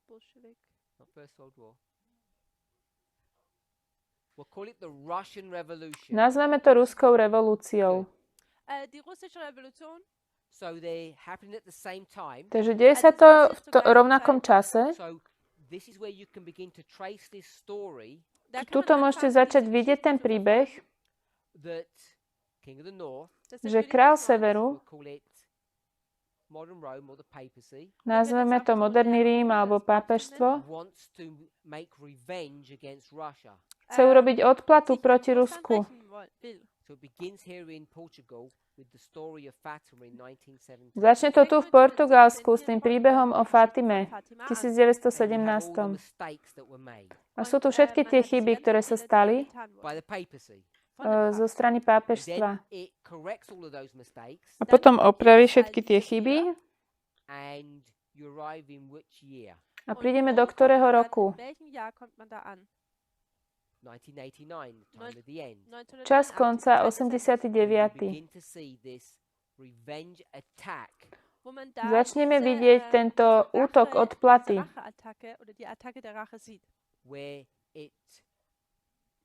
Bolschewik. not First World War. We'll call it the Russian Revolution. Nazveme to Ruskou revolúciou. Die russische Revolution. So they're happening at the same time. Takže deje sa to v rovnakom čase. So this is where you can begin to trace this story Da kann Tuto man môžete anfangen, začať diese vidieť ten Geschichte zu príbeh, that King of the North, dass der že König král des Nordens, severu, we'll call it modern Rome or the papacy, nazveme to moderný Rím alebo pápežstvo, wants to make revenge against Russia. chce urobiť odplatu sich proti an Russland Rusku. rächen will. So it begins here in Portugal with the story of Fatima in 1917. Začne to tu v Portugalsku s tým príbehom o Fatime v And you have all the 1917. mistakes that were made A sú tu všetky tie chyby, ktoré sa stali by the papacy. zo strany And pápežstva. then it corrects all of those mistakes A potom opraví všetky tie chyby and you arrive in which year? a prídeme do ktorého roku? In welchem Jahr kommt man da an? 1989, the time of the end. Čas 1989, konca, die Zeit des Endes, 89. Begin to see this revenge attack wo man da Začneme diese, vidieť tento diese útok Rache- odplaty, diese Racheattacke oder die Attacke der Rache sieht, where it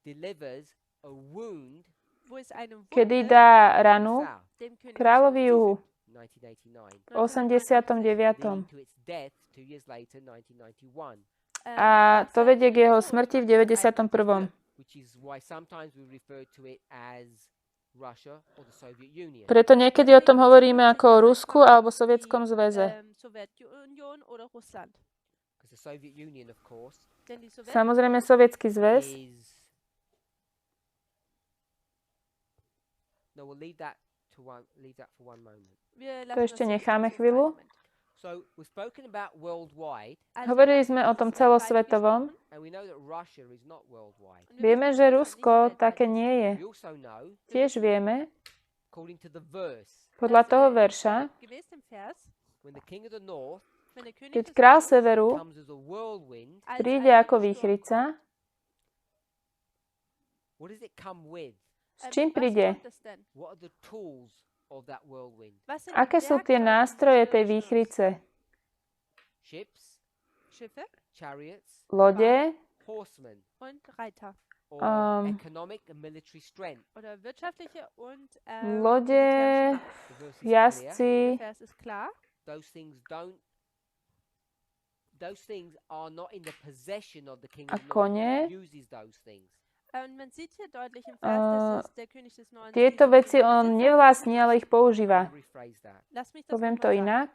delivers a wound wo es eine kedy Wunde dá ranu south, dem König kráľovi juhu 1989, v 89. leading to its death 2 years later, 1991, a to vedie k jeho smrti v 91. which is why sometimes we refer to it as Russia or the Soviet Union. Preto niekedy o tom hovoríme ako o Rusku alebo Sovietskom zväze. Sowjetunion oder Russland. Because the Soviet Union, of course, Denn die Sowjetunion Samozrejme Sovietsky zväz. No, we'll leave that for one moment. To ešte necháme chvíľu. So we've spoken about worldwide, Hovorili sme o tom celosvetovom. and we know that Russia is not worldwide. Vieme, že Rusko také nie je. We also know, Tiež vieme, according to the verse, podľa toho verša, Gemäß dem Vers, when the king of the north wenn der König keď des král Nordens severu comes as a whirlwind, als príde ein ako Sturm výchrica, what does it come with? s čím was príde? kommt es denn? What are the tools of that whirlwind? Was sind Aké die sú tie Werkzeuge nástroje dieses tej Sturms? výchrice? Ships, Schiffe chariots, Lode, horsemen, und Reiter or economic and military strength. oder wirtschaftliche und lode, The militärische Macht. verse is clear. jazdci Der Vers ist klar. Those things are not in the possession of the king a of the north. kone. He uses those things. Und man sieht hier deutlich im Vers, dass es der König des Nordens Tieto diese veci Dinge on besitzt. nevlastní, ale ich používa. Let me rephrase that. Lass mich das Poviem noch to mal sagen. inak.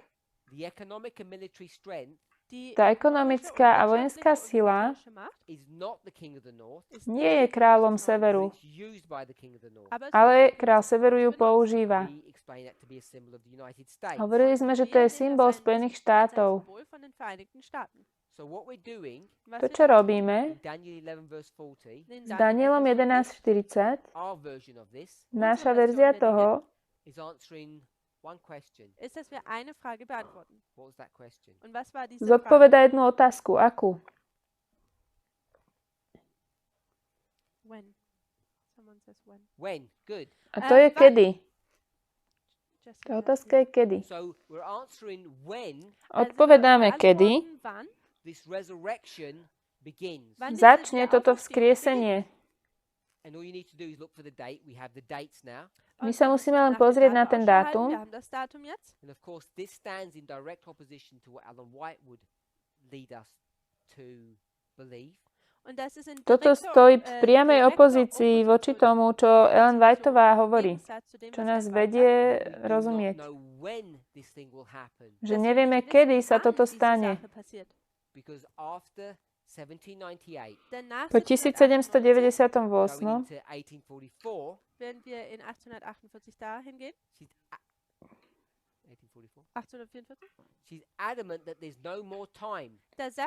The economic and military strength Die Tá ökonomische ekonomická a und vojenská wirtschaftliche und sila militärische Macht is not the king of the north, ist nie nicht je der König kráľom des Nordens, severu, but it's used by the king of the north. aber es ale wird král severu ju používa. We explain that to be a symbol of the United States. Hovorili sme, že to je symbol Spojených štátov. Symbol von den Vereinigten Staaten. So what we're doing Was To, wir čo tun, robíme in Daniel 11 verse 40, in s Daniel Danielom 11.40, our version of this naša verzia toho is answering one question. ist, dass wir eine Frage beantworten. What was that question? Und was war diese Frage? zodpoveda jednu otázku. Akú? When? Someone says when. When? Good. A to je kedy. Just Tá otázka je kedy. So we're answering when Odpovedáme kedy. Wann? this resurrection begins. Wann diese Začne toto Auferstehung beginnt. vzkriesenie. And all you need to do is look for the date. We have the dates now. My sa musíme len pozrieť na ten dátum. And of course, this stands in direct opposition to what Ellen White would lead us to believe. Toto stojí v priamej opozícii voči tomu, čo Ellen Whiteová hovorí, čo nás vedie rozumieť, že nevieme, kedy sa toto stane. Po 1798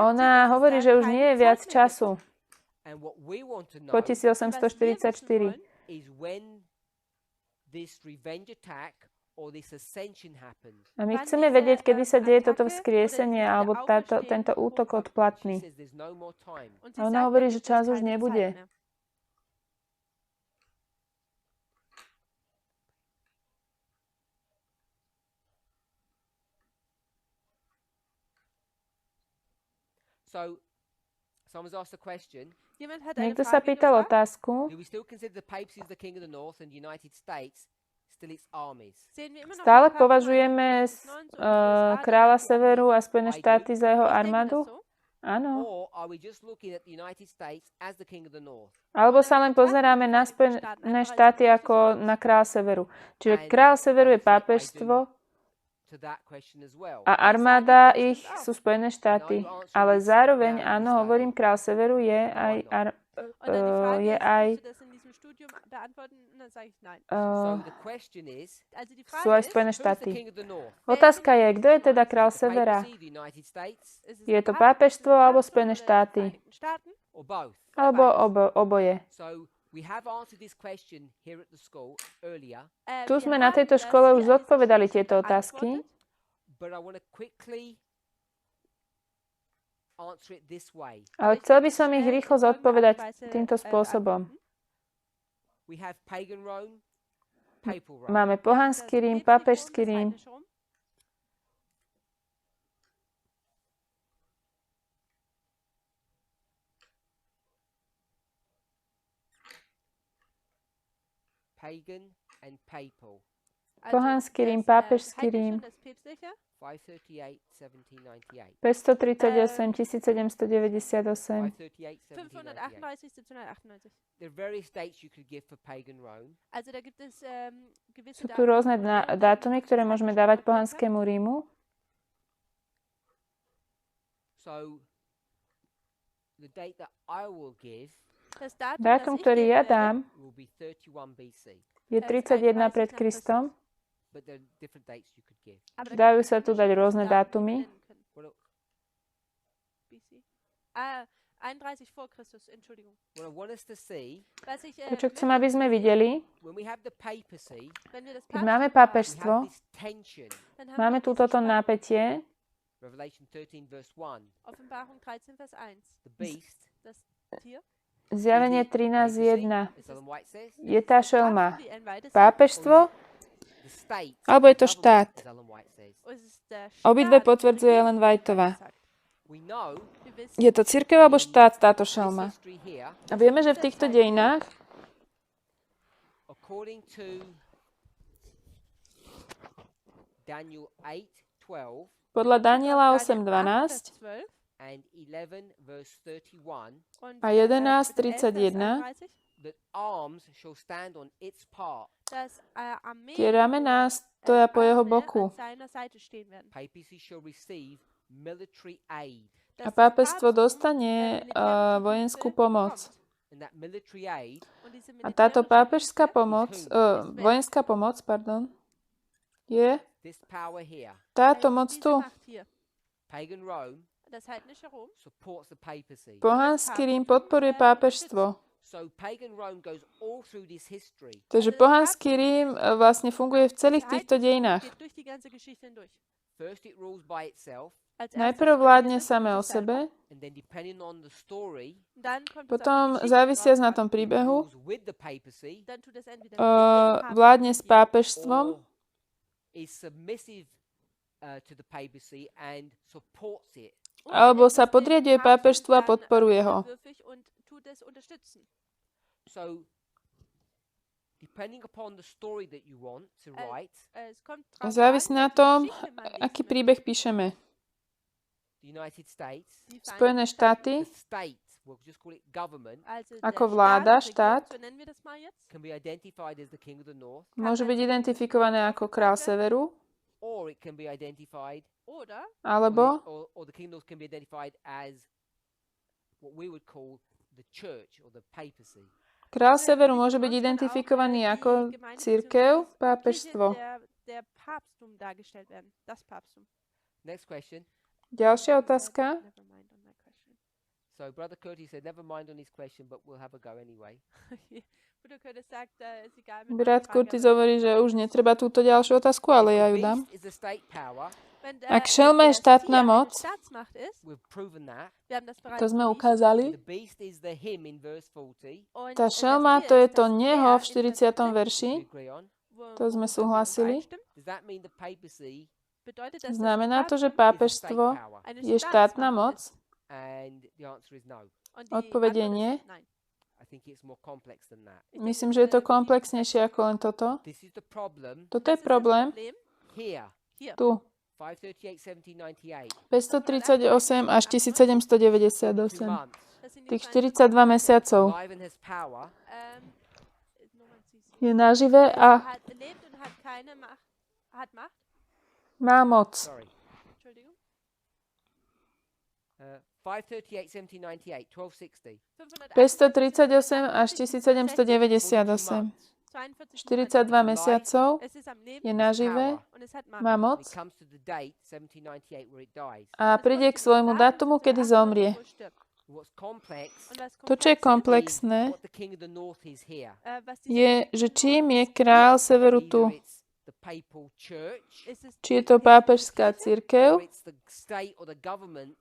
ona hovorí, že už nie je viac času. Po 1844. A my chceme vedieť, kedy sa deje toto vzkriesenie alebo tento útok odplatný. A ona hovorí, že čas už nebude. Niekto sa pýtal otázku. Stále považujeme kráľa Severu a Spojené štáty za jeho armádu? Áno. Alebo sa len pozeráme na Spojené štáty ako na kráľa Severu. Čiže kráľ Severu je pápežstvo a armáda ich sú Spojené štáty. Ale zároveň, áno, hovorím, kráľ Severu sú aj Spojené štáty. Otázka je, kto je teda kráľ Severa? Je to pápežstvo alebo Spojené štáty? Alebo oboje? Tu sme na tejto škole už zodpovedali tieto otázky. Ale chcel by som ich rýchlo zodpovedať týmto spôsobom. Máme pohanský Rím, pápežský Rím. Pohanský Rím, pápežský Rím. 538, 1798. Sú tu rôzne dátumy, ktoré môžeme dávať pohanskému Rímu. Dátum, ktorý ja dám, je 31 pred Kristom. Dajú sa tu dať rôzne dátumy. To, čo chcem, aby sme videli, keď máme pápežstvo, máme tu toto napätie. Zjavenie 13.1. Je tá šelma pápežstvo, alebo je to štát? Obidve potvrdzuje Ellen Whiteová. Je to cirkev alebo štát, táto šelma? A vieme, že v týchto dejinách podľa Daniela 8.12 a 11.31 tie ramená stoja po jeho boku. A pápežstvo dostane vojenskú pomoc. A táto pápežská pomoc, vojenská pomoc, je táto moc tu. Pohanský Rím podporuje pápežstvo. Takže pohanský Rím vlastne funguje v celých týchto dejinách. Najprv vládne samé o sebe, potom závisiac na tom príbehu, vládne s pápežstvom alebo sa podriaduje pápežstvu a podporuje ho. depending upon the story that you want to write, Závisí na tom, aký príbeh píšeme. the United States, Spojené štáty, the state, we'll just call it government, ako vláda, štát, can be identified as the king of the north, môže byť identifikované ako král severu, or it can be identified, alebo or the king of the north can be identified as what we would call the church or the papacy. král severu môže byť identifikovaný ako cirkev, pápežstvo. Next question. Ďalšia otázka. So Brother Curtis said, never mind on his question, but we'll have a go anyway. Brat Curtis hovorí, že už netreba túto ďalšiu otázku, ale ja ju dám. Beast is the state power. Ak šelma je štátna moc, We've proven that. to sme ukázali. The beast is the him in verse 40. Tá šelma, to je to neho v 40. verši. We agree on. To sme súhlasili. Does that mean the papacy Znamená to, že pápežstvo je štátna moc? and the answer is no. Odpoveď je nie. I think it's more complex than that. Myslím, že je to komplexnejšie ako len toto. This is the problem Toto je problém here. tu. 538, 1798. 538 až 1798. 2 months. Tých 42 mesiacov Live and has power. je nažive a má moc. Sorry. 538, 1798, 1260. 538 až 1798. 42 mesiacov je nažive, má moc It comes to the date 1798 where it dies. a príde k svojmu dátumu, kedy zomrie. What's complex To, čo je komplexné, what the king of the north is here. je, že čím je král severu tu. Either it's the papal church, Či je to pápežská or cirkev, it's the state or the government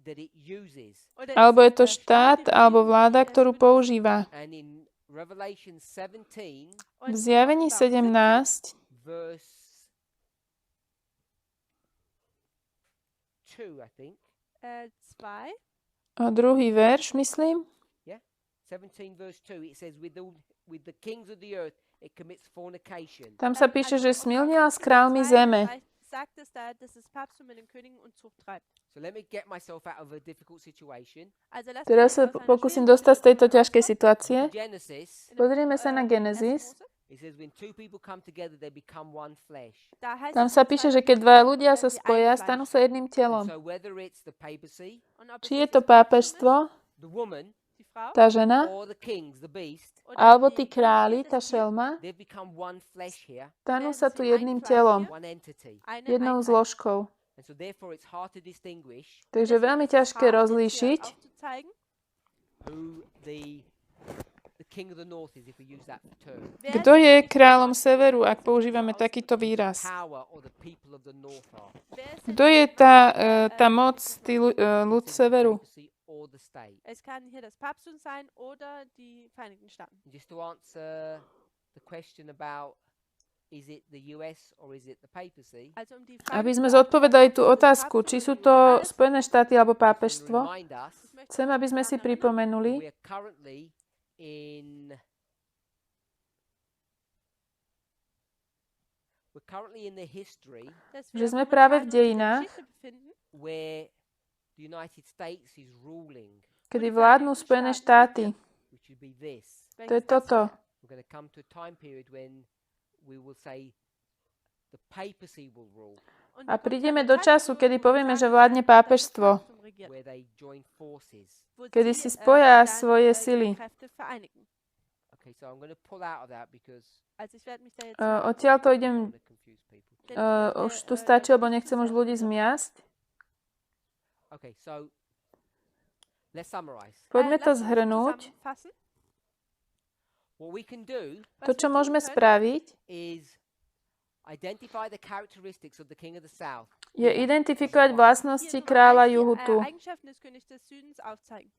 that it uses. alebo je to štát, alebo vláda, ktorú používa. And in Revelation 17 V Zjavení 17, verse 2, I think. druhý verš, myslím, 17 verse 2, it says with the kings of the earth it commits fornication. tam sa píše, že smilnila s kráľmi zeme. So let me get myself out of a difficult situation. Teraz sa pokúsim dostať z tejto ťažkej situácie. Genesis, Pozrieme sa na Genesis. it says when two people come together they become one flesh. Tam sa píše, že keď dva ľudia sa spoja, stanú sa jedným telom. So whether it's the papacy, Či je to pápežstvo, the woman, tá žena, or the kings, the beast, alebo tí králi, tá šelma, they've become one flesh here, stanú sa tu jedným telom, one entity. jednou zložkou. And so therefore it's hard to distinguish Takže veľmi ťažké rozlíšiť, who the king of the north is if we use that term. kto je kráľom severu, ak používame takýto výraz. Power or the people of the north are. Kto je tá moc, ľud severu? Papacy or the state. Es kann hier das Papsttum sein oder die Vereinigten Staaten. Just to answer the question about is it the US or is it the papacy? Also die Aby sme zodpovedali tú otázku, či sú to Spojené štáty alebo To pápežstvo, remind us, chcem, aby sme si pripomenuli, we're currently in the history že sme práve v dejinách, where the United States is ruling, kedy vládnu Spojené štáty. which would be this. To je toto. We're going to come to a time period when we will say the papacy will rule, A prídeme do času, kedy povieme, že vládne pápežstvo, where they join forces. kedy si spoja svoje sily. Okay, so I'm going to pull out of that because Odtiaľ to I idem, don't want to confuse people. už tu stačí, lebo nechcem už ľudí zmiasť. Okay, so let's summarize. Poďme to zhrnúť. What we can do To, čo môžeme spraviť, is identify the characteristics of the king of the south. je identifikovať vlastnosti kráľa juhu tu. Eigenschaften des Königs des Südens aufzeigen.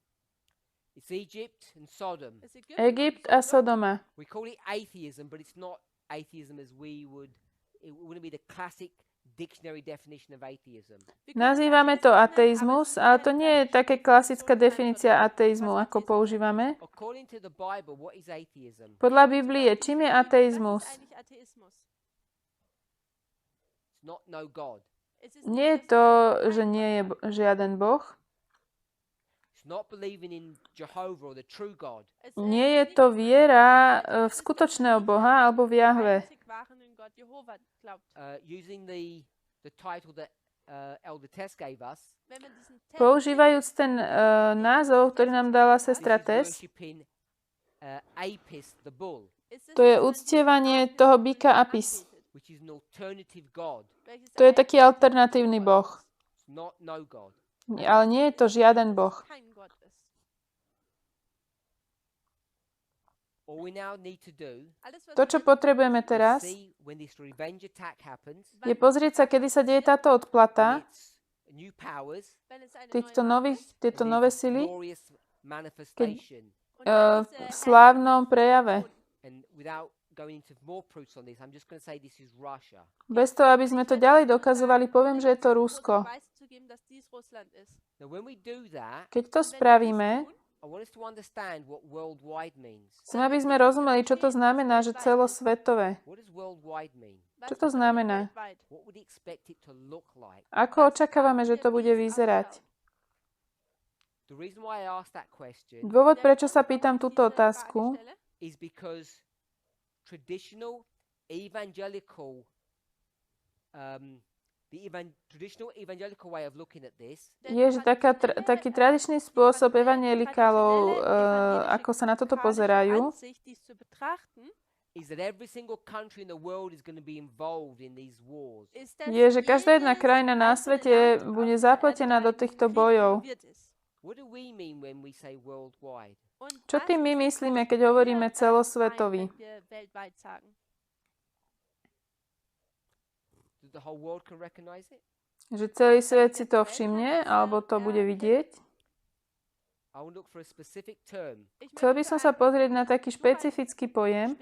It's Egypt and Sodom. Egypt a Sodoma. We call it atheism, but it's not atheism as it wouldn't be the classic dictionary definition of atheism. Nazývame to ateizmus, ale to nie je také klasická definícia ateizmu, ako používame. According to the Bible, what is atheism? Podľa Biblie, čím je ateizmus? It's not no God. Nie je to, že nie je žiaden Boh. It's not believing in Jehovah or the true God. Nie je to viera v skutočného Boha alebo v Jahve. Using the title that Elder Tess gave us, Používajúc ten názov, ktorý nám dala sestra Tess, worshiping Apis the bull, to je uctievanie toho býka Apis. which is an alternative God. To je taký alternatívny boh. It's not no God. Ale nie je to žiaden boh. All we now need to do To, čo potrebujeme is teraz, see when this revenge attack happens, je pozrieť sa, kedy sa deje táto odplata, when it's new powers, tieto and nové this sily glorious manifestation. v slávnom prejave. And without going into more proofs on this, I'm just going to say this is Russia. Bez toho, aby sme to ďalej dokazovali, poviem, že je to Rusko. Now, when we do that, Keď to spravíme, I want us to understand what worldwide means. chcem, aby sme rozumeli, čo to znamená, že celosvetové. What does worldwide mean? Čo to znamená? What would you expect it to look like? Ako očakávame, že to bude vyzerať? The reason why I asked that question Dôvod, prečo sa pýtam túto otázku, is because traditional evangelical traditional evangelical way of looking at this je, že taký tradičný spôsob evanjelikálov, ako sa na toto pozerajú, is that every single country in the world is going to be involved in these wars. je, že každá jedna krajina na svete bude zapletená do týchto bojov. What do we mean when we say worldwide? Čo tým my myslíme, keď hovoríme celosvetový? The whole world can recognize it? Že celý svet si to všimne, alebo to bude vidieť? I will look for a specific term. Chcel by som sa pozrieť na taký špecifický pojem,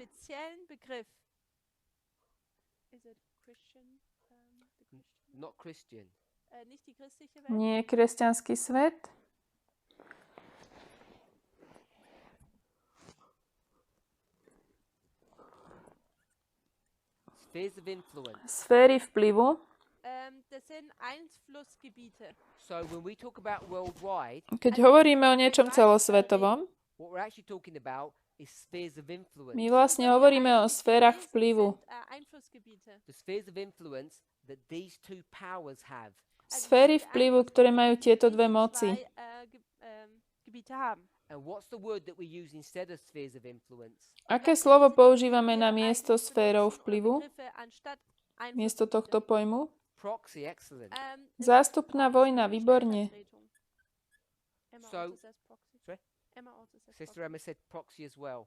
Not Christian. nie kresťanský svet, Spheres of influence. sféry vplyvu. So when we talk about worldwide, Keď hovoríme o niečom celosvetovom, what we're actually talking about is spheres of influence. my vlastne hovoríme o sférach vplyvu. The spheres of influence that these two powers have. Sféry vplyvu, ktoré majú tieto dve moci. And what's the word that we use instead of spheres of influence? Aké slovo používame na miesto sférov vplyvu? Miesto tohto pojmu? Proxy, excellent. Zástupná vojna, výborne. So, sorry? Sister Emma said proxy as well.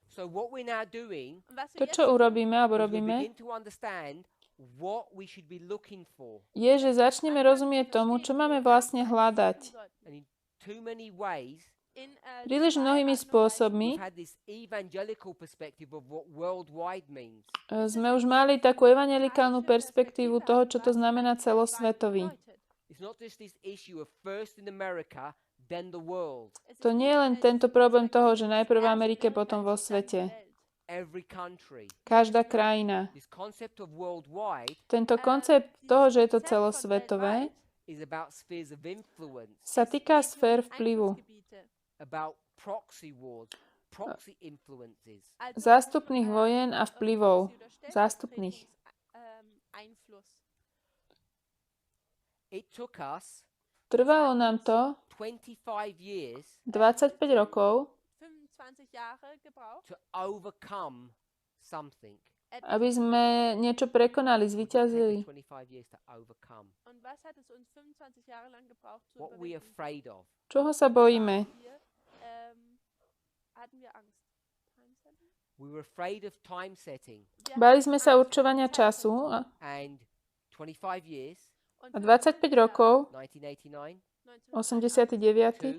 So what we're now doing To, čo urobíme, alebo is we robíme, begin to understand what we should be looking for. je, že začneme rozumieť tomu, čo máme vlastne hľadať. And in too many ways, Príliš mnohými spôsobmi we've had this evangelical perspective of what worldwide means. sme už mali takú evangelikálnu perspektívu toho, čo to znamená celosvetový. It's not just this issue of first in America, then the world. To nie je len tento problém toho, že najprv v Amerike, potom vo svete. Every country. Každá krajina. This concept of worldwide Tento koncept toho, že je to celosvetové, is about spheres of influence, sa týka sfér vplyvu, about proxy wars, proxy influences. zástupných vojen a vplyvov. Zástupných. It took us Trvalo nám to 25 years 25 rokov, to overcome something. aby sme niečo prekonali, zvíťazili. 25 years to overcome. What we afraid of. Čoho sa bojíme? We were afraid of time setting. Bali sme sa určovania času And 25 years, a 25 rokov, 1989 89. to,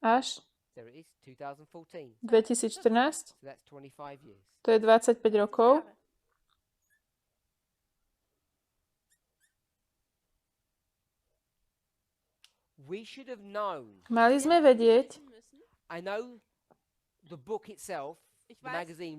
až there it is, 2014. 2014, So that's 25 years. to je 25 rokov. We should have known. Mali sme vedieť, I know the book itself, Ich the weiß, magazine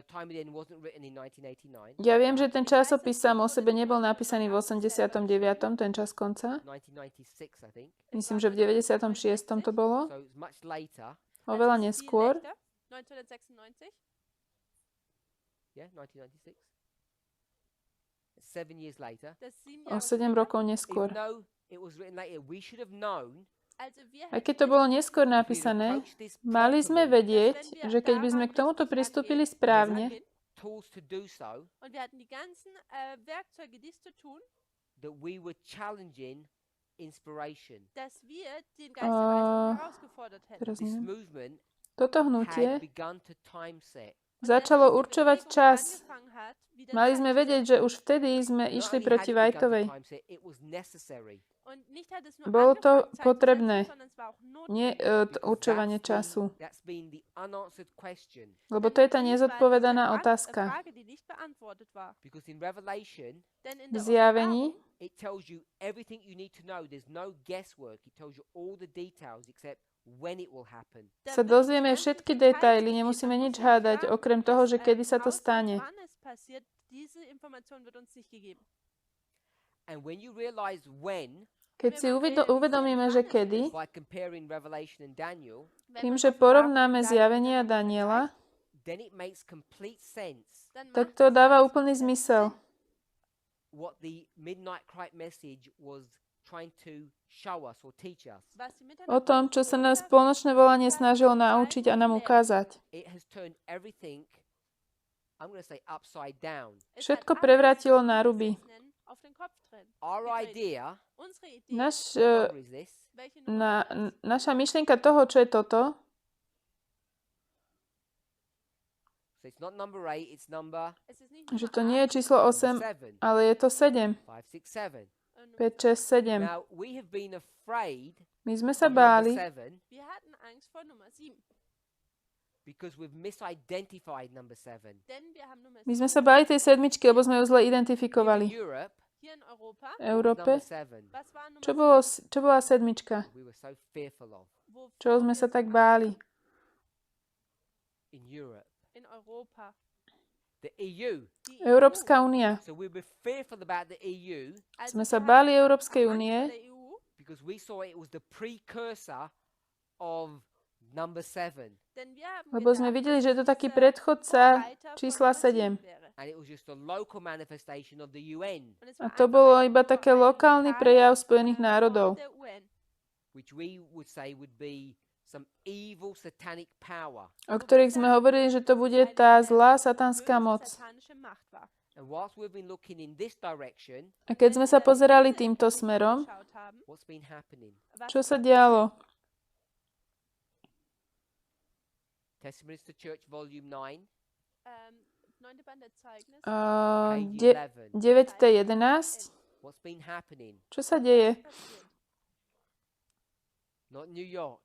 Time Again wasn't written in 1989. ja viem, že ten časopis sám o sebe nebol napísaný v 89. ten čas konca. 1996, I think. Myslím, že v 96. to bolo. So it's much later. Oveľa also viel neskôr. älter, 1996. Yeah, 1996. It's 7 years later. Das ist 7 O Jahre 7 später. rokov neskôr. Even though it was written later, we should have known. Also wir Aj hätten keď to bolo neskôr if we'd napísané, approached this mali sme properly, vedieť, že keď by sme k tomuto pristúpili správne, tools to do so, und wir hatten die ganzen Werkzeuge, dies zu tun, that we were challenging inspiration. dass wir den Geist der Weisheit herausgefordert hätten. teraz This neviem, movement toto had hnutie begun to time set. začalo určovať čas. Angefangen hat, wieder Mali Zeit sme zu vedieť, setzen. že už vtedy sme Not išli only proti had it begun to Whiteovej. time set, it was necessary. Und nicht hat es nur Bolo to angefangen, Zeit zu potrebné, setzen, sondern es war auch nie notwendig. určovanie času. That's been the unanswered question. Lebo to je tá nezodpovedaná Diese otázka. Frage, die nicht beantwortet war. Because in Revelation, Denn in V der zjavení Offenbarung it tells you everything you need to know. There's no guesswork. It tells you all the details except when it will happen. da sa wird dozvieme ganz všetky Details detaily, gegeben. nemusíme Man nič muss nur hádať, fragen, okrem toho, bis, že kedy sa to rauskommt, stane. wann es passiert. Diese Information wird uns nicht gegeben. And when you realize when, Keď si uvedomíme, že kedy, by comparing Revelation and Daniel, Wenn tým, man že Offenbarung porovnáme und Daniel zjavenie a miteinander Daniela, then it makes complete sense dann tak macht to es dáva alles úplný komplett zmysel. what the Midnight Cry message was trying to show us or teach us. was die O tom, čo sa nás Miteinander spoločné volanie snažilo naučiť a nám ukázať. It has turned everything, I'm going to say, upside down. Es Všetko hat prevrátilo alles, na wie wir ruby. es nennen, auf den Kopf Our gedreht. idea, Unsere Idee, what number is this? welche Nummer war das? Naša myšlienka toho, čo je toto, So it's not number 8, it's number Es ist nicht že Nummer to nie je 8, číslo 8, 7, ale je to 7. 5, 6, 7. 5, 6, 7. Now, we have been afraid My sme sa of number báli, 7 Wir hatten Angst vor Nummer 7, because we've misidentified number 7. denn wir haben Nummer my 7 sme sa báli tej sedmičky, lebo sme ju zle Here in identifikovali. Europe, hier in Europa. V what was Európe, number 7? Was war Nummer čo bola sedmička? We were so fearful of 7? Wovor Čo sme wir sa so tak Angst báli? in Europe. in Europa. The EU. Die Európska únia. So we were fearful about the EU Also Sme wir sa hatten báli Európskej Angst vor únie, der EU, because we saw it was the precursor of number 7. denn wir haben lebo sme gedacht, videli, že je to dass taký es predchodca Vorreiter von čísla Nummer 7 7. wäre. And it was just a local manifestation of the UN, Und es A war to einfach bolo ein- iba také ein lokálny lokaler, prejav Spojených Wort národov. der UN, which we would say would be some evil satanic power. O ktorých sme hovorili, že to bude tá zlá satanská böse moc. satanische Macht war. And whilst we've been looking in this direction, A keď sme sa pozerali týmto smerom, Geschaut haben, what's been happening? was čo sa dialo? Testimonies to Church, Volume 9, 9. Band der Zeugnis, page 11. 9.11. What's been happening? Čo sa deje? passiert. Not New York.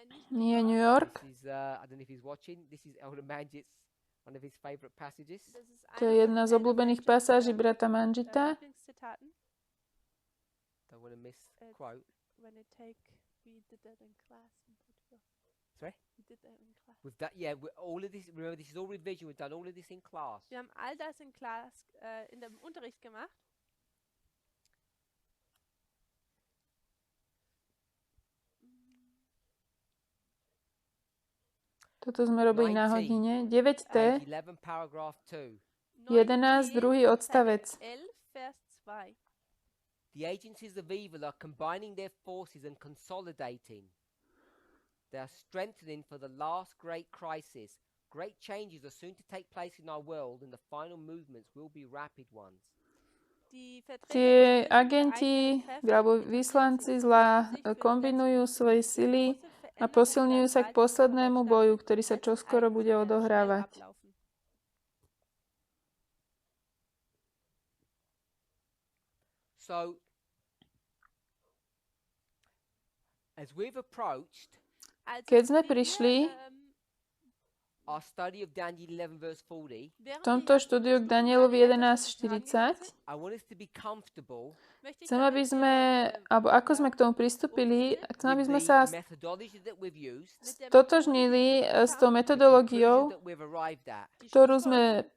Nicht Nie New York. This is, I don't know if he's watching. This is Elder Manjit's, one of his favorite passages. das ist To je jedna z obľúbených pasáží brata Manžita. Lieblingszitaten. Don't want to misquote. When I take, we did that in class in Portugal. Sorry? We did that in class. With that, yeah, all of this, remember, this is all revision. We've done all of this in class. Wir haben all das in Class, in dem Unterricht gemacht. Toto sme robili na hodine. 9T, Page 11, paragraph 2. 11, druhý odstavec. 11, Vers 2. The agencies of evil are combining their forces and consolidating. They are strengthening for the last great crisis. Great changes are soon to take place in our world, and the final movements will be rapid ones. Die Vertreter Tie des Bösen agenti vereinigen Kräfte alebo und vyslanci sich zla für die kombinujú letzte svoje sily große a Veränderung posilňujú sa k weltweit poslednému vorwärts boju, statt, ktorý sa als čoskoro Ereignisse bude schnell odohrávať. ablaufen. So, as we've approached, Also Keď sme wie wir, prišli, our study of Daniel 11 verse 40, V tomto štúdiu k Danielovi 11.40 I want us to be comfortable chcem, aby sme, alebo ako sme k tomu pristúpili, chcem, aby sme with sa the methodology that we've used, stotožnili s tou metodológiou, that we've arrived at. ktorú sme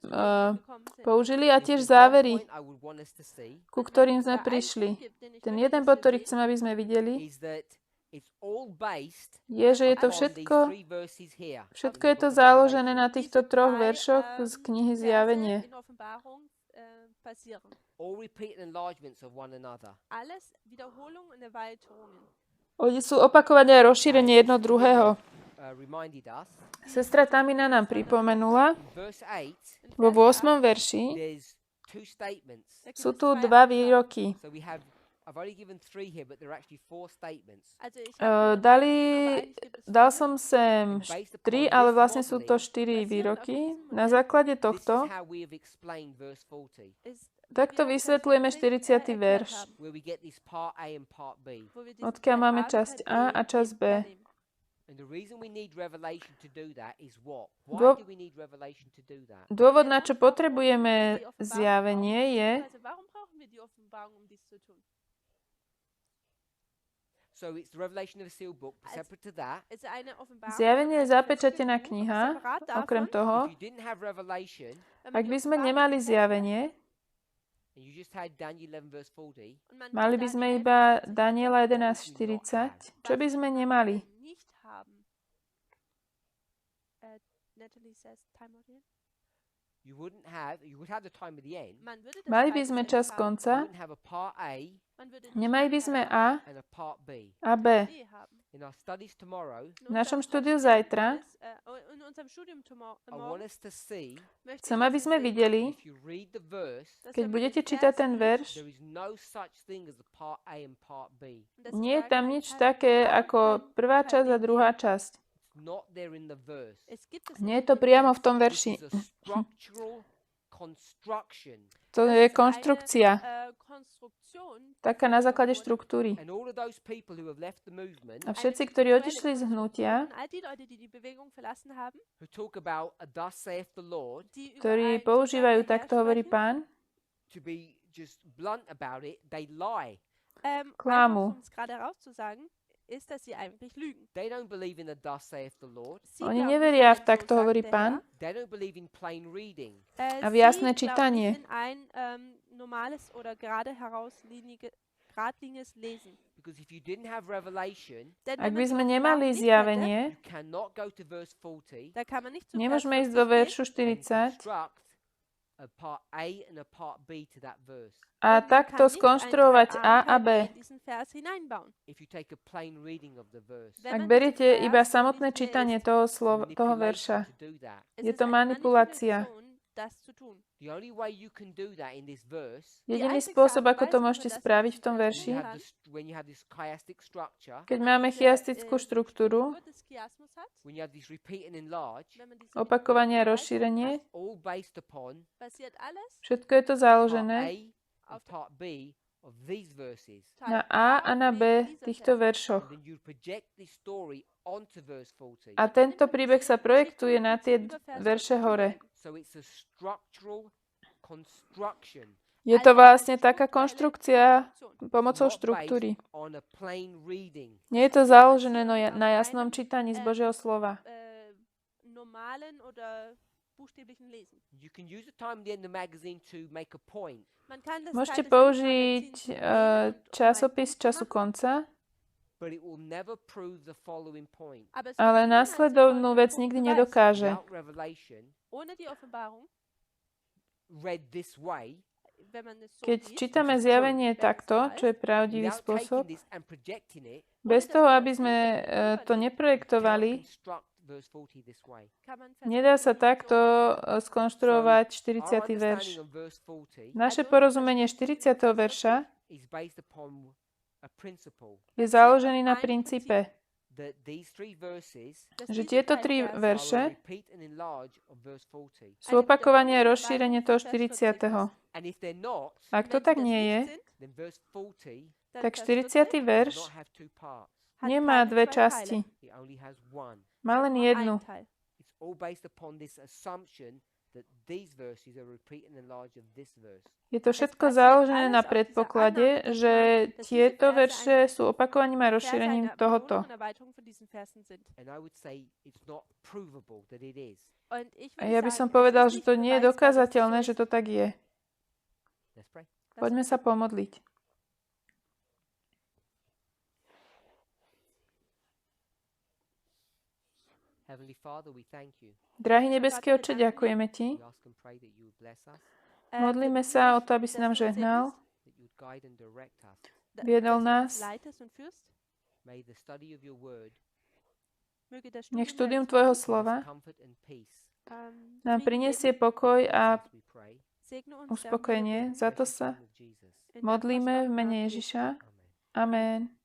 použili a tiež There's one závery, point I would want us to see ku ktorým sme prišli. Ten jeden bod, ktorý chcem, aby sme videli, is that it's all based je, že je to upon všetko, these three verses here. všetko je to založené na týchto troch veršoch z knihy Zjavenie. All repeated enlargements of one another. Alles Wiederholungen und Erweiterungen. Oni sú opakovanie a rozšírenie jedno druhého. Reminded us. Sestra Tamina nám pripomenula, In verse 8, vo 8. verši there's two statements. sú tu dva výroky. So we have, I've only given three here, but there are actually four statements. Dal som sem 3, ale vlastne sú to 4 výroky. Na základe This tohto is how we have explained verse 40, takto vysvetľujeme 40. verš, where we get this part A and part B. odkiaľ máme časť A a časť B. And the reason we need revelation to do that is what? Why Dô- do we need revelation to do that? Dôvod, na čo potrebujeme zjavenie, je, Warum brauchen wir die Offenbarung, um dies zu tun? So it's the revelation of a sealed book. Separate to that, Es ist eine Offenbarung. zjavenie je zapečatená kniha. Okrem toho, if you didn't have revelation ak by sme nemali zjavenie, and you just had Daniel 11 verse 40, mali by sme iba Daniela 11.40. Čo by sme nemali? Nicht haben. Natalie says time out here. you would have the time at the end. Man würde das Mali by Zeit sme des čas Endes haben. konca, You wouldn't have a part A Man würde nicht nemali by sme A and a part B. a B. B haben. In our studies tomorrow, V našom štúdiu zajtra In unserem Studium I want morgen us to see möchte chcem, ich, aby dass sme wir sehen, videli, if you read the verse, dass keď wenn wir budete den čítať Vers ten verš, there is no such thing as a part A and part B. lesen, dass nie je da tam kein nič Teil také A und ako kein prvá Teil časť a B druhá gibt. časť. It's not there in the verse. Es gibt es Nie je nicht to in dem priamo v Vers. tom This verši. is a structural construction. To Das je ist konštrukcia, eine, Konstruktion, taká na základe štruktúry. And all of those people who have left the movement, A všetci, ktorí odišli z hnutia, all die Leute, die die Bewegung verlassen haben, who talk about a thus saith the Lord, die über ktorí ein používajú, so sagt der takto Herr hovorí sprechen, Pán, to be just blunt about it, they lie. Klamu. Einfach, um es gerade herauszusagen, ist, dass sie eigentlich lügen. They don't believe in a thus saith the Lord. Sie Oni glauben neveria v nicht an takto so hovorí sagt der Pán, Herr. They don't believe in plain reading. a v Sie jasné glauben čítanie. nicht in ein normales oder gerade geradliniges Lesen. Because if you didn't have revelation, Denn Ak wenn by man die sme Offenbarung nemali nicht hätte, zjavenie, you cannot go to verse 40 da kann man nicht zu Vers nemôžeme ísť 40 do gehen veršu and 40 construct a part A and a part B to that verse. a und man takto kann nicht skonštruovať ein Teil A a und B. Teil in diesen Vers hineinbauen. If you take a plain reading of the verse, Wenn Ak man beriete diesen iba Vers samotné nicht čítanie liest, toho manipulation verša, to do that. es je ist to eine manipulácia. Manipulation, das zu tun. The only way you can do that in this verse, Jediný einzigste spôsob, Art und ako to Weise, wie môžete man das spraviť v in tom diesem verši, Vers when you have this chiastic structure, keď máme chiastickú štruktúru, des Chiasmus hat, when you have this repeat and enlarge, wenn man diese opakovanie a Wiederholung rozšírenie, all based upon basiert alles všetko je to part založené A and part B of these verses. na Teil A a na B dieser týchto Verse. veršoch. And then you project this story onto verse 40. A tento príbeh sa projektuje na tie verše hore. So it's a structural construction. Je to vlastne taká konštrukcia pomocou Not štruktúry. based on a plain reading. Nie je to založené na jasnom čítaní z Božieho slova. Normalen oder buchstäblichen Lesen. You can use the time at the end of the magazine to make a point. Man kann das Môžete Teil des použiť Magazins nehmen und časopis einen Punkt Času machen, konca, But it will never prove the following point. aber es ale wird niemals den následovnú folgenden vec Punkt nikdy beweisen. nedokáže. Without revelation, Ohne die Offenbarung, read this way, wenn man es so Keď liest, čítame zjavenie takto, čo je pravdivý without spôsob, taking this and projecting it, bez toho, aby sme to cannot neprojektovali, construct verse 40 this way. kann man nedá sa 40 takto skonštruovať 40. Our verš. understanding of verse 40 Naše porozumenie 40. verša is based upon a principle je založený na princípe, that these three verses že tieto tri are a verše repeat and enlarge of verse 40. sú opakovanie a rozšírenie toho 40. And if they're not, Ak to tak nie je, then verse 40 tak 40. does verš not have two parts. nemá dve časti, It only has one. má len jednu. It's all based upon this assumption that these verses are repeat and enlarged of this verse. Je to všetko založené na predpoklade, že tieto verše sú opakovaním a rozšírením tohoto. And I would say it's not provable that it is. A ja by som povedal, že to nie je dokázateľné, že to tak je. Let's pray. Poďme sa pomodliť. Heavenly Father, we thank you. Drahý nebeský Otče, ďakujeme Ti. We ask and pray that you would bless us, Modlíme sa o to, aby si nám žehnal, that you would guide and direct us. viedol nás. May the study of your word Nech štúdium Tvojho slova comfort and peace. nám prinesie pokoj a As we pray uspokojenie. Za to sa in the name of Jesus. modlíme v mene Ježiša. Amen. Amen.